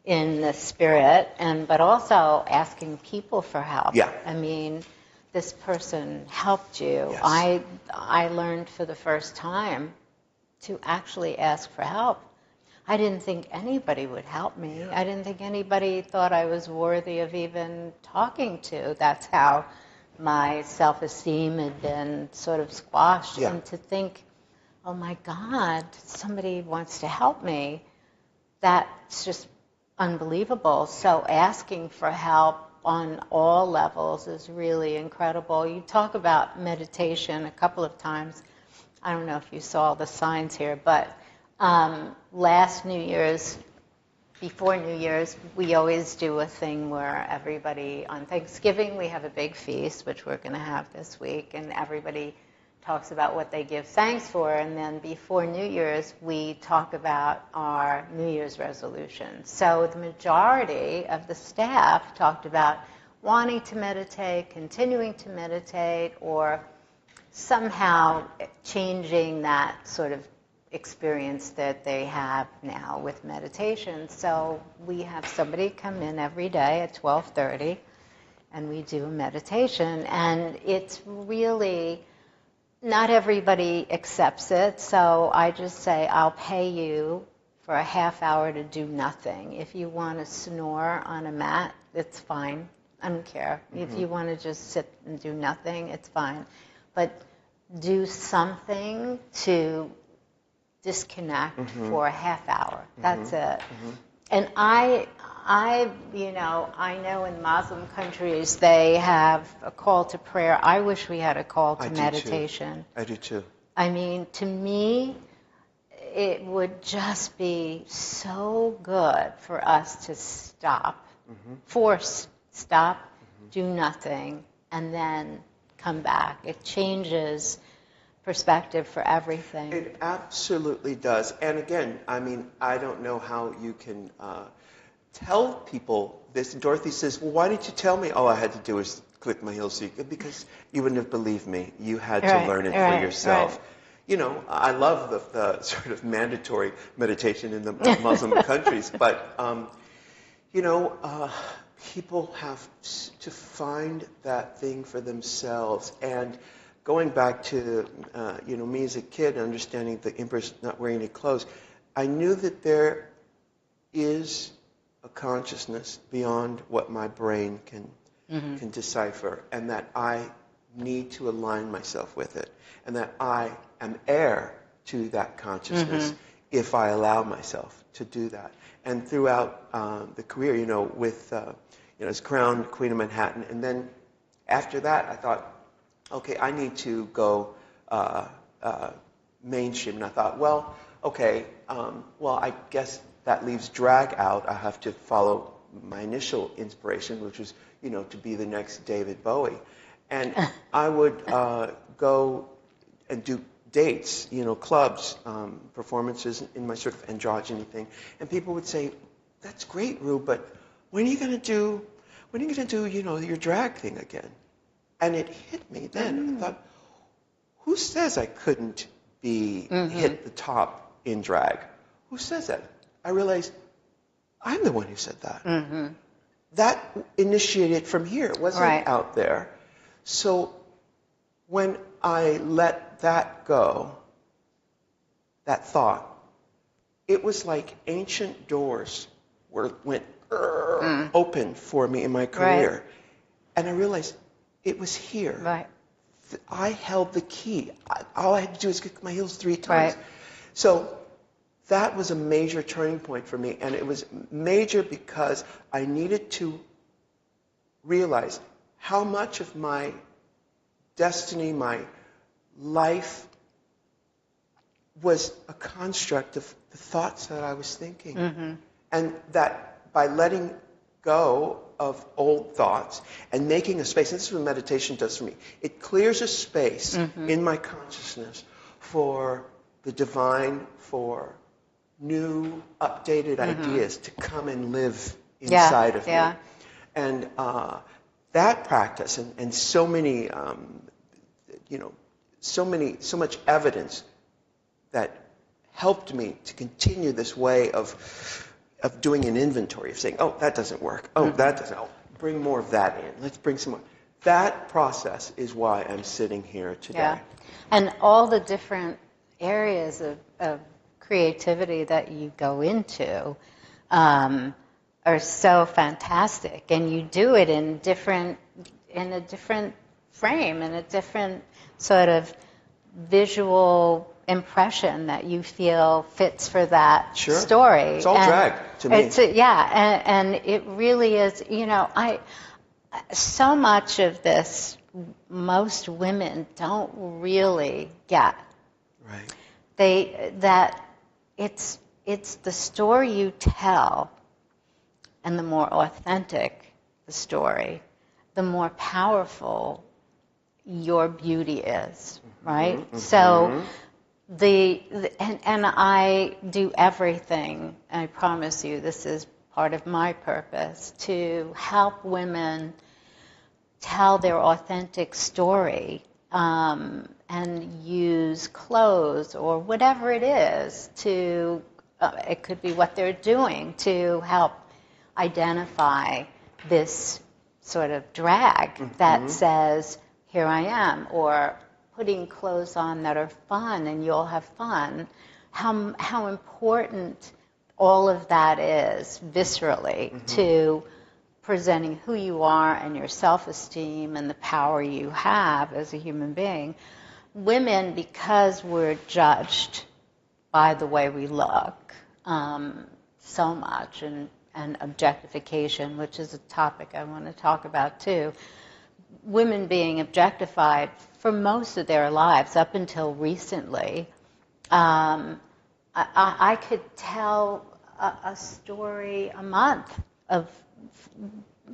in the spirit, but also asking people for help. I mean, this person helped you. I learned for the first time to actually ask for help. I didn't think anybody would help me. I didn't think anybody thought I was worthy of even talking to. That's how my self-esteem had been sort of squashed. And to think, oh my God, somebody wants to help me, that's just unbelievable. So asking for help on all levels is really incredible. You talk about meditation a couple of times. I don't know if you saw the signs here, but last New Year's, before New Year's, we always do a thing where everybody, on Thanksgiving, we have a big feast, which we're going to have this week, and everybody talks about what they give thanks for, and then before New Year's, we talk about our New Year's resolutions. So the majority of the staff talked about wanting to meditate, continuing to meditate, or somehow changing that sort of experience that they have now with meditation. So we have somebody come in every day at 12:30, and we do a meditation, and it's really... not everybody accepts it, so I just say, I'll pay you for a half hour to do nothing. If you want to snore on a mat, it's fine. I don't care. If you want to just sit and do nothing, it's fine. But do something to disconnect for a half hour. That's it. And I know in Muslim countries they have a call to prayer. I wish we had a call to meditation. I do too. I mean, to me, it would just be so good for us to stop, stop, do nothing, and then come back. It changes perspective for everything. It absolutely does. And again, I mean, I don't know how you can tell people this. Dorothy says, well, why didn't you tell me? All I had to do was click my heels. Because you wouldn't have believed me. You had to learn it for yourself. You know, I love the sort of mandatory meditation in the Muslim countries, but, people have to find that thing for themselves. And going back to, me as a kid, understanding the emperor's not wearing any clothes, I knew that there is a consciousness beyond what my brain can decipher, and that I need to align myself with it, and that I am heir to that consciousness if I allow myself to do that. And throughout the career, with as crowned Queen of Manhattan, and then after that, I thought, okay, I need to go mainstream. And I thought, well, okay, I guess that leaves drag out. I have to follow my initial inspiration, which was, to be the next David Bowie. And I would go and do dates, clubs, performances in my sort of androgyny thing. And people would say, that's great, Ru, but when are you going to do, your drag thing again? And it hit me then. I thought, who says I couldn't hit the top in drag? Who says that? I realized I'm the one who said that. That initiated from here. It wasn't out there. So when I let that go, that thought, it was like ancient doors went open for me in my career. And I realized it was here. I held the key. All I had to do was kick my heels 3 times. So that was a major turning point for me. And it was major because I needed to realize how much of my destiny, my life, was a construct of the thoughts that I was thinking. And that by letting go of old thoughts and making a space, and this is what meditation does for me, it clears a space in my consciousness for the divine, for new, updated ideas to come and live inside of me. And that practice, and so many, so much evidence that helped me to continue this way of doing an inventory, of saying, oh, that doesn't work. Oh, that doesn't. Oh, bring more of that in. Let's bring some more. That process is why I'm sitting here today. And all the different areas of creativity that you go into are so fantastic, and you do it in a different frame, in a different sort of visual impression that you feel fits for that story. It's all drag to me. And it really is. So much of this, most women don't really get. That it's the story you tell, and the more authentic the story, the more powerful your beauty is, right? So and I do everything, I promise you, this is part of my purpose, to help women tell their authentic story, and use clothes or whatever it is to, it could be what they're doing, to help identify this sort of drag that says, here I am, or putting clothes on that are fun and you'll have fun. How important all of that is viscerally to presenting who you are and your self-esteem and the power you have as a human being. Women, because we're judged by the way we look so much, and objectification, which is a topic I want to talk about too. Women being objectified for most of their lives, up until recently. I could tell a story a month of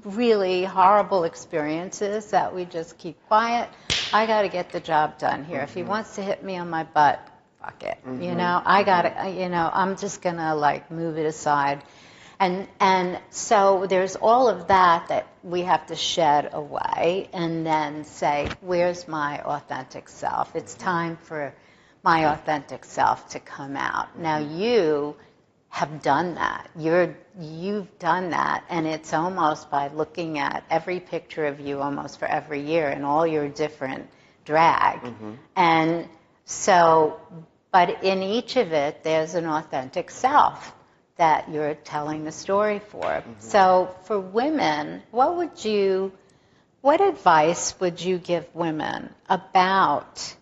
really horrible experiences that we just keep quiet. I got to get the job done here. If he wants to hit me on my butt, fuck it. I got to, I'm just going to move it aside. And so there's all of that we have to shed away and then say, where's my authentic self? It's time for my authentic self to come out. Now you have done that. You've done that, and it's almost by looking at every picture of you almost for every year and all your different drag. And so, but in each of it, there's an authentic self that you're telling the story for. So for women, what advice would you give women about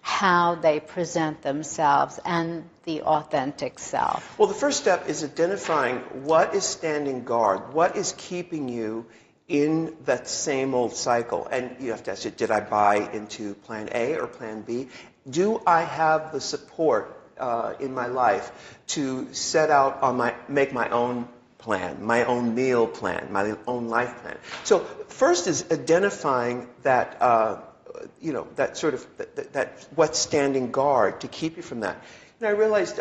how they present themselves and the authentic self? Well, the first step is identifying what is standing guard, what is keeping you in that same old cycle. And you have to ask yourself, did I buy into plan A or plan B? Do I have the support in my life to set out on make my own plan, my own meal plan, my own life plan? So first is identifying that, that sort of, that what's standing guard to keep you from that. I realized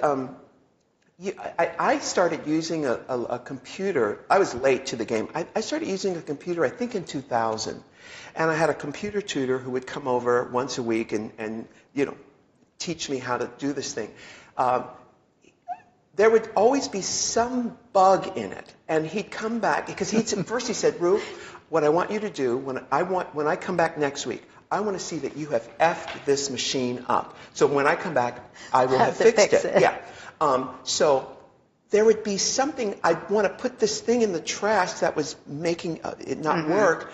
I started using a computer. I was late to the game. I started using a computer, I think, in 2000. And I had a computer tutor who would come over once a week and teach me how to do this thing. There would always be some bug in it. And he'd come back, because first he said, Ru, what I want you to do, when I come back next week, I want to see that you have effed this machine up. So when I come back, I will have fixed it. Yeah. So there would be something, I'd want to put this thing in the trash that was making it not work,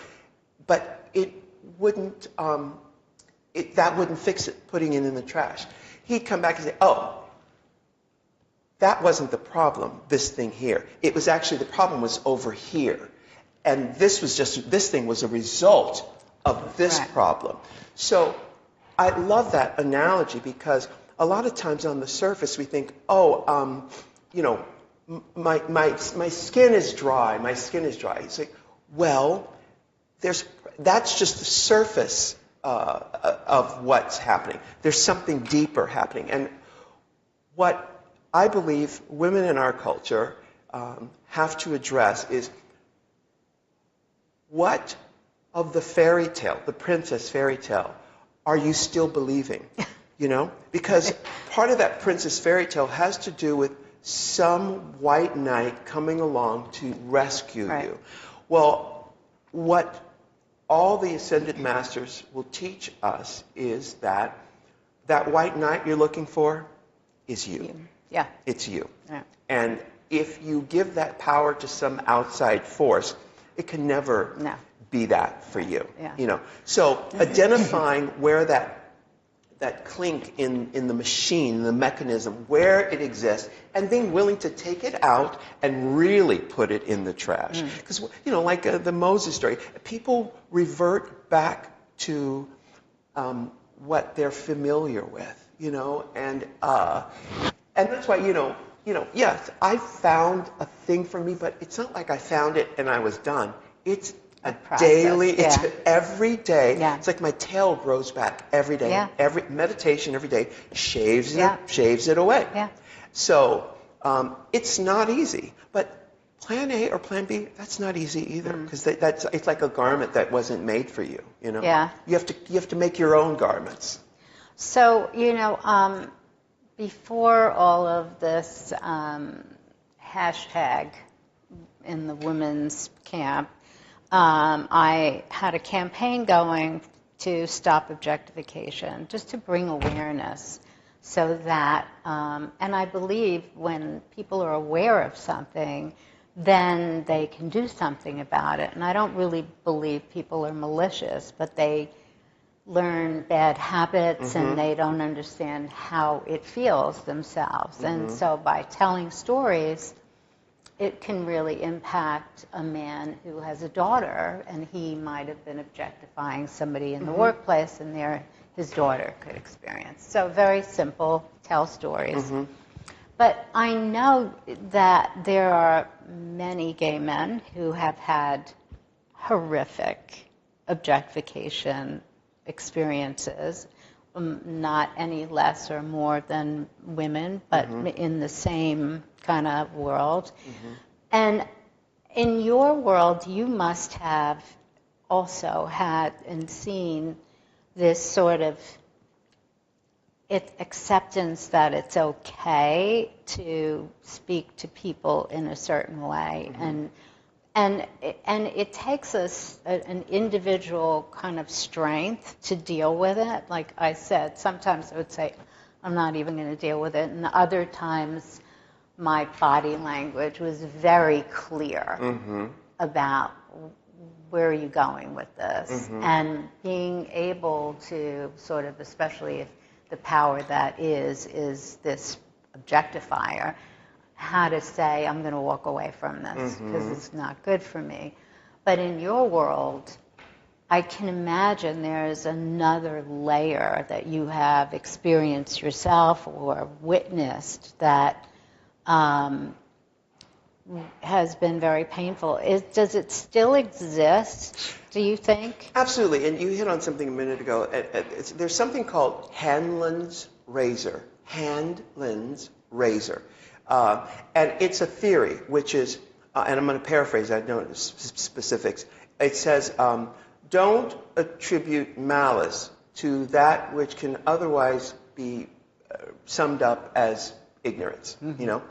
but it wouldn't, that wouldn't fix it, putting it in the trash. He'd come back and say, oh, that wasn't the problem, this thing here. It was actually, the problem was over here. And this thing was a result of this problem. So I love that analogy, because a lot of times on the surface we think, oh, my skin is dry, my skin is dry. It's like, well, that's just the surface of what's happening. There's something deeper happening. And what I believe women in our culture have to address is, what of the fairy tale, the princess fairy tale, are you still believing? Because part of that princess fairy tale has to do with some white knight coming along to rescue you. Well, what all the ascended masters will teach us is that white knight you're looking for is you. Yeah. It's you. Yeah. And if you give that power to some outside force, it can never be that for you. Yeah. So identifying where that clink in the machine, the mechanism, where it exists, and being willing to take it out and really put it in the trash. Because, like the Moses story, people revert back to what they're familiar with, and that's why, yes, I found a thing for me, but it's not like I found it and I was done. It's a daily, it's every day. Yeah. It's like my tail grows back every day. Yeah. Every meditation every day shaves it away. Yeah. So it's not easy. But plan A or plan B, that's not easy either, because it's like a garment that wasn't made for you. Yeah. You have to make your own garments. So before all of this hashtag in the women's camp, I had a campaign going to stop objectification, just to bring awareness, so that, and I believe when people are aware of something, then they can do something about it. And I don't really believe people are malicious, but they learn bad habits and they don't understand how it feels themselves. And so by telling stories, it can really impact a man who has a daughter, and he might have been objectifying somebody in the workplace, and his daughter could experience. So very simple, tell stories. But I know that there are many gay men who have had horrific objectification experiences, not any less or more than women, but in the same kind of world. And in your world, you must have also had and seen this sort of acceptance that it's okay to speak to people in a certain way, and it takes us an individual kind of strength to deal with it. Like I said, sometimes I would say, I'm not even going to deal with it, and other times my body language was very clear about where are you going with this, and being able to sort of, especially if the power that is this objectifier, how to say, I'm going to walk away from this because it's not good for me. But in your world, I can imagine there's another layer that you have experienced yourself or witnessed that has been very painful. Does it still exist, do you think? Absolutely, and you hit on something a minute ago. There's something called Hanlon's razor. Hanlon's razor. And it's a theory, which is, and I'm going to paraphrase, I don't know specifics. It says, don't attribute malice to that which can otherwise be summed up as ignorance, you know?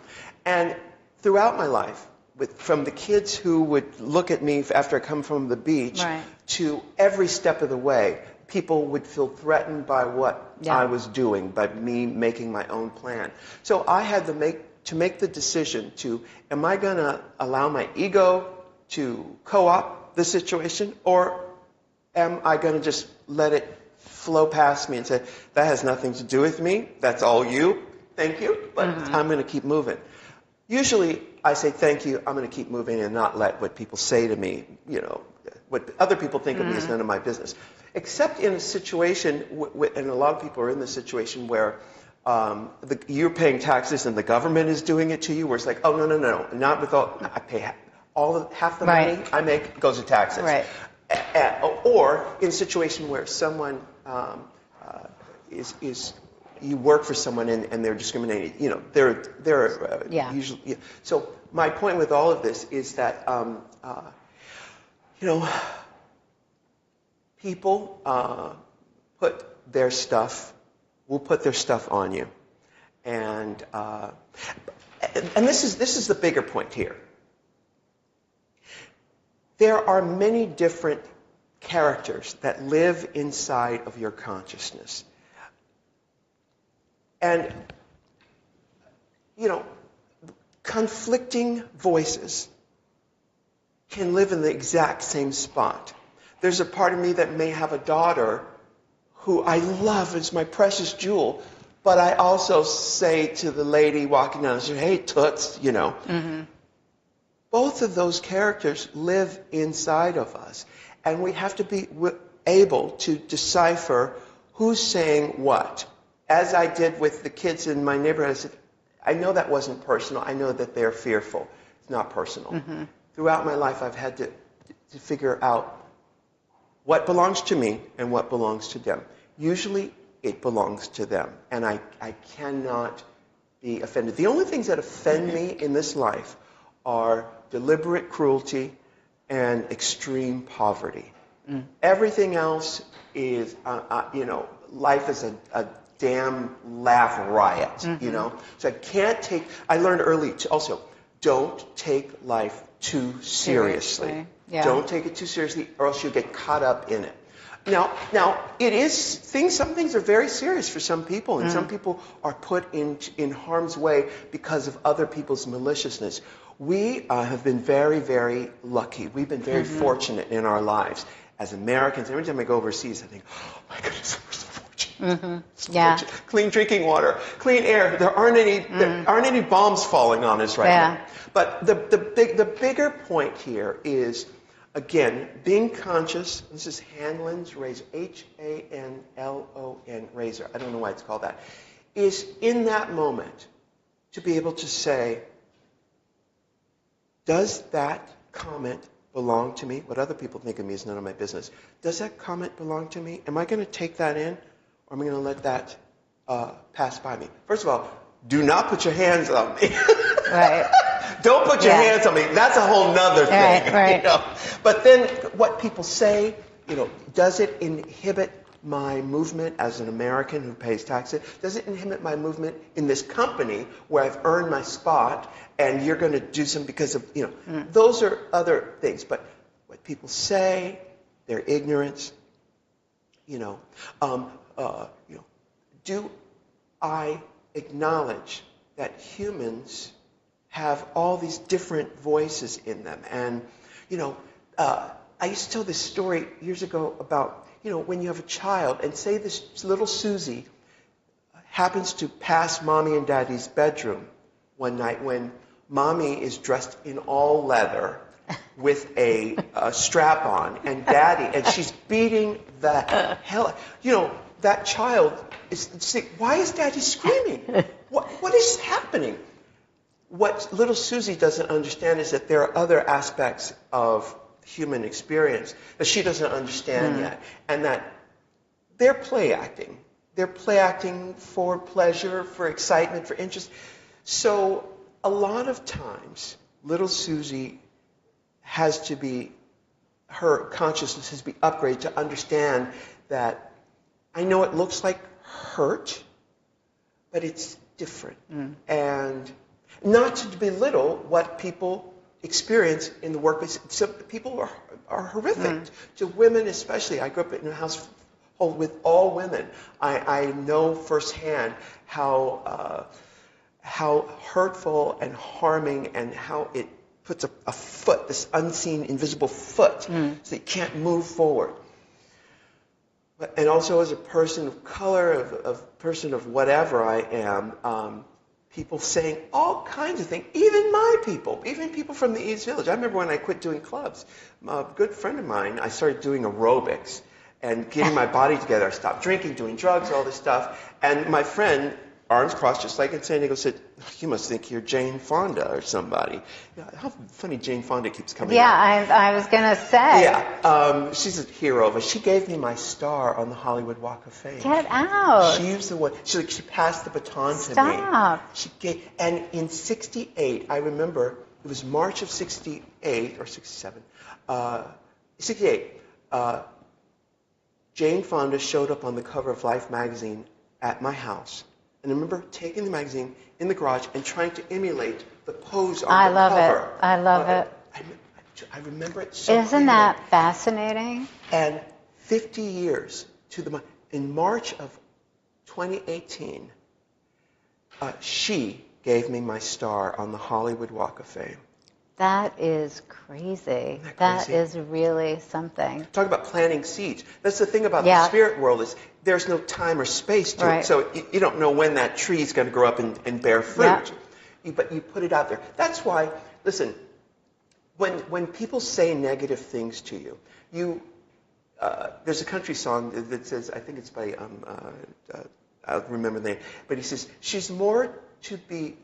And throughout my life, from the kids who would look at me after I come from the beach to every step of the way, people would feel threatened by what I was doing, by me making my own plan. So I had to make the decision to, am I going to allow my ego to co-opt the situation, or am I going to just let it flow past me and say, that has nothing to do with me, that's all you, thank you, but I'm going to keep moving. Usually I say thank you, I'm going to keep moving and not let what people say to me, you know, what other people think of me is none of my business. Except in a situation, and a lot of people are in this situation where you're paying taxes and the government is doing it to you, where it's like, oh, no, not with all, I pay half the money I make goes to taxes. Right. Or in a situation where someone you work for someone and they're discriminating, you know, they're usually. Yeah. So my point with all of this is that, you know, people will put their stuff on you, and this is the bigger point here. There are many different characters that live inside of your consciousness. And, you know, conflicting voices can live in the exact same spot. There's a part of me that may have a daughter who I love as my precious jewel, but I also say to the lady walking down the street, hey, toots, you know. Both of those characters live inside of us, and we have to be able to decipher who's saying what. As I did with the kids in my neighborhood, I said, I know that wasn't personal. I know that they're fearful. It's not personal. Throughout my life, I've had to figure out what belongs to me and what belongs to them. Usually, it belongs to them, and I cannot be offended. The only things that offend me in this life are deliberate cruelty and extreme poverty. Everything else is, you know, life is a damn laugh riot, you know? So I learned early to also, don't take life too seriously. Don't take it too seriously, or else you'll get caught up in it. Now, some things are very serious for some people, and some people are put in harm's way because of other people's maliciousness. We have been very, very lucky. We've been very fortunate in our lives. As Americans, every time I go overseas, I think, oh my goodness, we're so fortunate. Fortunate. Clean drinking water, clean air. There aren't any bombs falling on us right now. But the bigger point here is, again, being conscious. This is Hanlon's razor, Hanlon razor. I don't know why it's called that. Is in that moment to be able to say, does that comment belong to me? What other people think of me is none of my business. Does that comment belong to me? Am I going to take that in, or am I going to let that pass by me? First of all, do not put your hands on me. Don't put your hands on me. That's a whole nother thing. You know? But then what people say, you know, does it inhibit my movement as an American who pays taxes? Does it inhibit my movement in this company where I've earned my spot and you're going to do something because of, you know, those are other things. But what people say, their ignorance, you know, do I acknowledge that humans have all these different voices in them? And, you know, I used to tell this story years ago about, you know, when you have a child, and say this little Susie happens to pass Mommy and Daddy's bedroom one night when Mommy is dressed in all leather with a strap on, and Daddy, and she's beating the hell, you know, that child is saying, why is Daddy screaming? What is happening? What little Susie doesn't understand is that there are other aspects of human experience that she doesn't understand yet, and that they're play acting. They're play acting for pleasure, for excitement, for interest. So a lot of times, little Susie has to be, her consciousness has to be upgraded to understand that I know it looks like hurt, but it's different. And not to belittle what people experience in the workplace. So people are horrific to women, especially. I grew up in a household with all women. I know firsthand how hurtful and harming, and how it puts a foot, this unseen, invisible foot, so you can't move forward. And also, as a person of color, a person of whatever I am, people saying all kinds of things, even my people, even people from the East Village. I remember when I quit doing clubs, a good friend of mine, I started doing aerobics and getting my body together. I stopped drinking, doing drugs, all this stuff. And my friend, arms crossed, just like in San Diego, said, "You must think you're Jane Fonda or somebody." How funny Jane Fonda keeps coming up. I was going to say. Yeah, she's a hero, but she gave me my star on the Hollywood Walk of Fame. Get out. She was the one. She passed the baton to me. Stop. She gave, and in '68, I remember it was March of '68 or '67. '68. Jane Fonda showed up on the cover of Life magazine at my house. And I remember taking the magazine in the garage and trying to emulate the pose on the cover. I love it. I remember it so Isn't that fascinating? And 50 years to the in March of 2018, she gave me my star on the Hollywood Walk of Fame. That is crazy. Isn't that That crazy? is really something. Talk about planting seeds. That's the thing about the spirit world, is there's no time or space to it. So you don't know when that tree is going to grow up and bear fruit. But you put it out there. That's why, listen, when people say negative things to you, there's a country song that says, I think it's by, I'll remember the name, but he says, she's more to be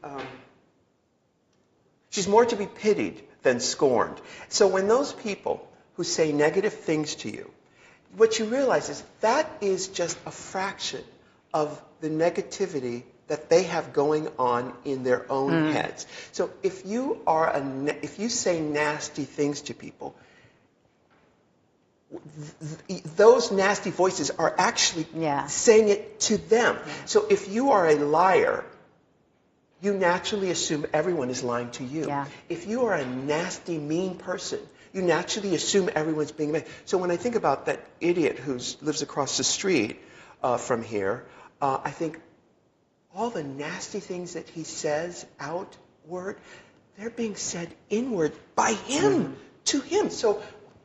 pitied than scorned. So when those people who say negative things to you, what you realize is that is just a fraction of the negativity that they have going on in their own heads. So if you say nasty things to people, those nasty voices are actually saying it to them. So if you are a liar, you naturally assume everyone is lying to you. If you are a nasty, mean person, you naturally assume everyone's being mean. So when I think about that idiot who lives across the street from here, I think all the nasty things that he says outward, they're being said inward by him, to him. So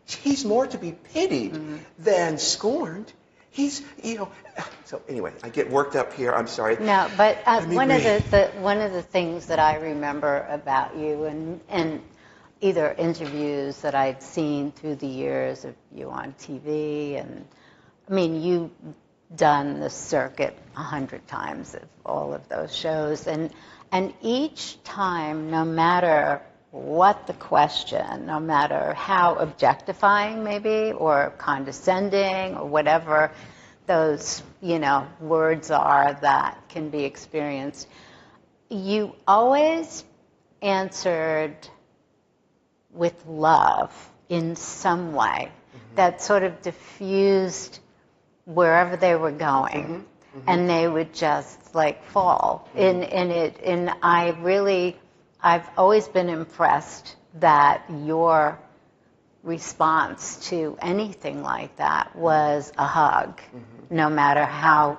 he's more to be pitied than scorned. He's, so anyway, I get worked up here. I'm sorry. No, but one of the things that I remember about you, and either interviews that I'd seen through the years of you on TV, and I mean, you've done the circuit 100 times of all of those shows, and each time, no matter what the question, no matter how objectifying maybe, or condescending, or whatever those, words are that can be experienced, you always answered with love in some way that sort of diffused wherever they were going, and they would just fall in it. And I've always been impressed that your response to anything like that was a hug, no matter how,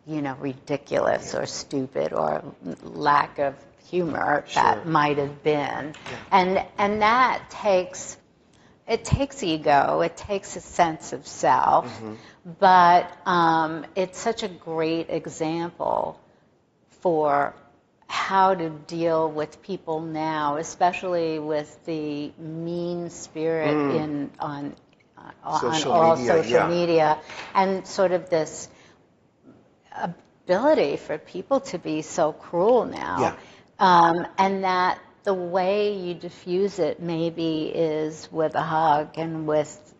ridiculous or stupid or lack of humor that might have been. And that takes ego, it takes a sense of self, but it's such a great example for how to deal with people now, especially with the mean spirit on all social media, and sort of this ability for people to be so cruel now, and that the way you diffuse it maybe is with a hug and with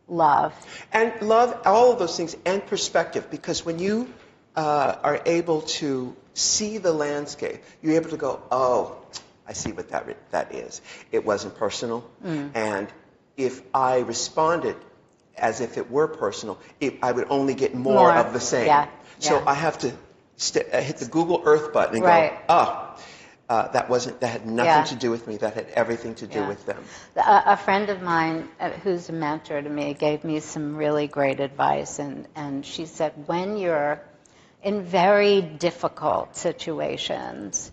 love. And love, all of those things, and perspective, because when you are able to see the landscape. You're able to go, oh, I see what that is. It wasn't personal. And if I responded as if it were personal, I would only get more of the same. Yeah. So I have to hit the Google Earth button and Right. go, that had nothing to do with me. That had everything to do with them. A friend of mine who's a mentor to me gave me some really great advice, and she said, when you're in very difficult situations,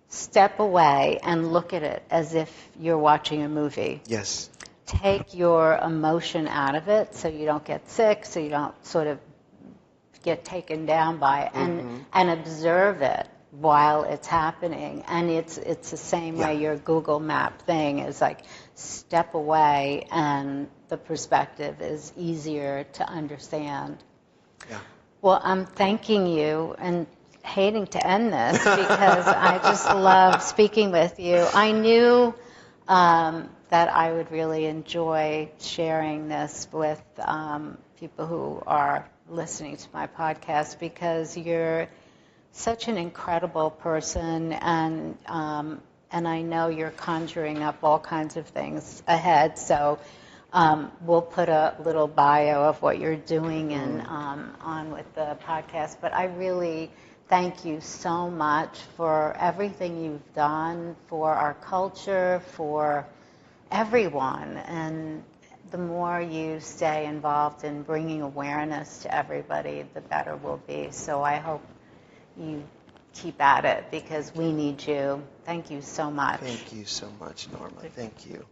step away and look at it as if you're watching a movie. Yes. Take your emotion out of it so you don't get sick, so you don't sort of get taken down by it, and observe it while it's happening. And it's the same way your Google Map thing is like, step away and the perspective is easier to understand. Yeah. Well, I'm thanking you and hating to end this because I just love speaking with you. I knew that I would really enjoy sharing this with people who are listening to my podcast, because you're such an incredible person, and I know you're conjuring up all kinds of things ahead. So we'll put a little bio of what you're doing and on with the podcast. But I really thank you so much for everything you've done for our culture, for everyone. And the more you stay involved in bringing awareness to everybody, the better we'll be. So I hope you keep at it, because we need you. Thank you so much. Thank you so much, Norma. Thank you.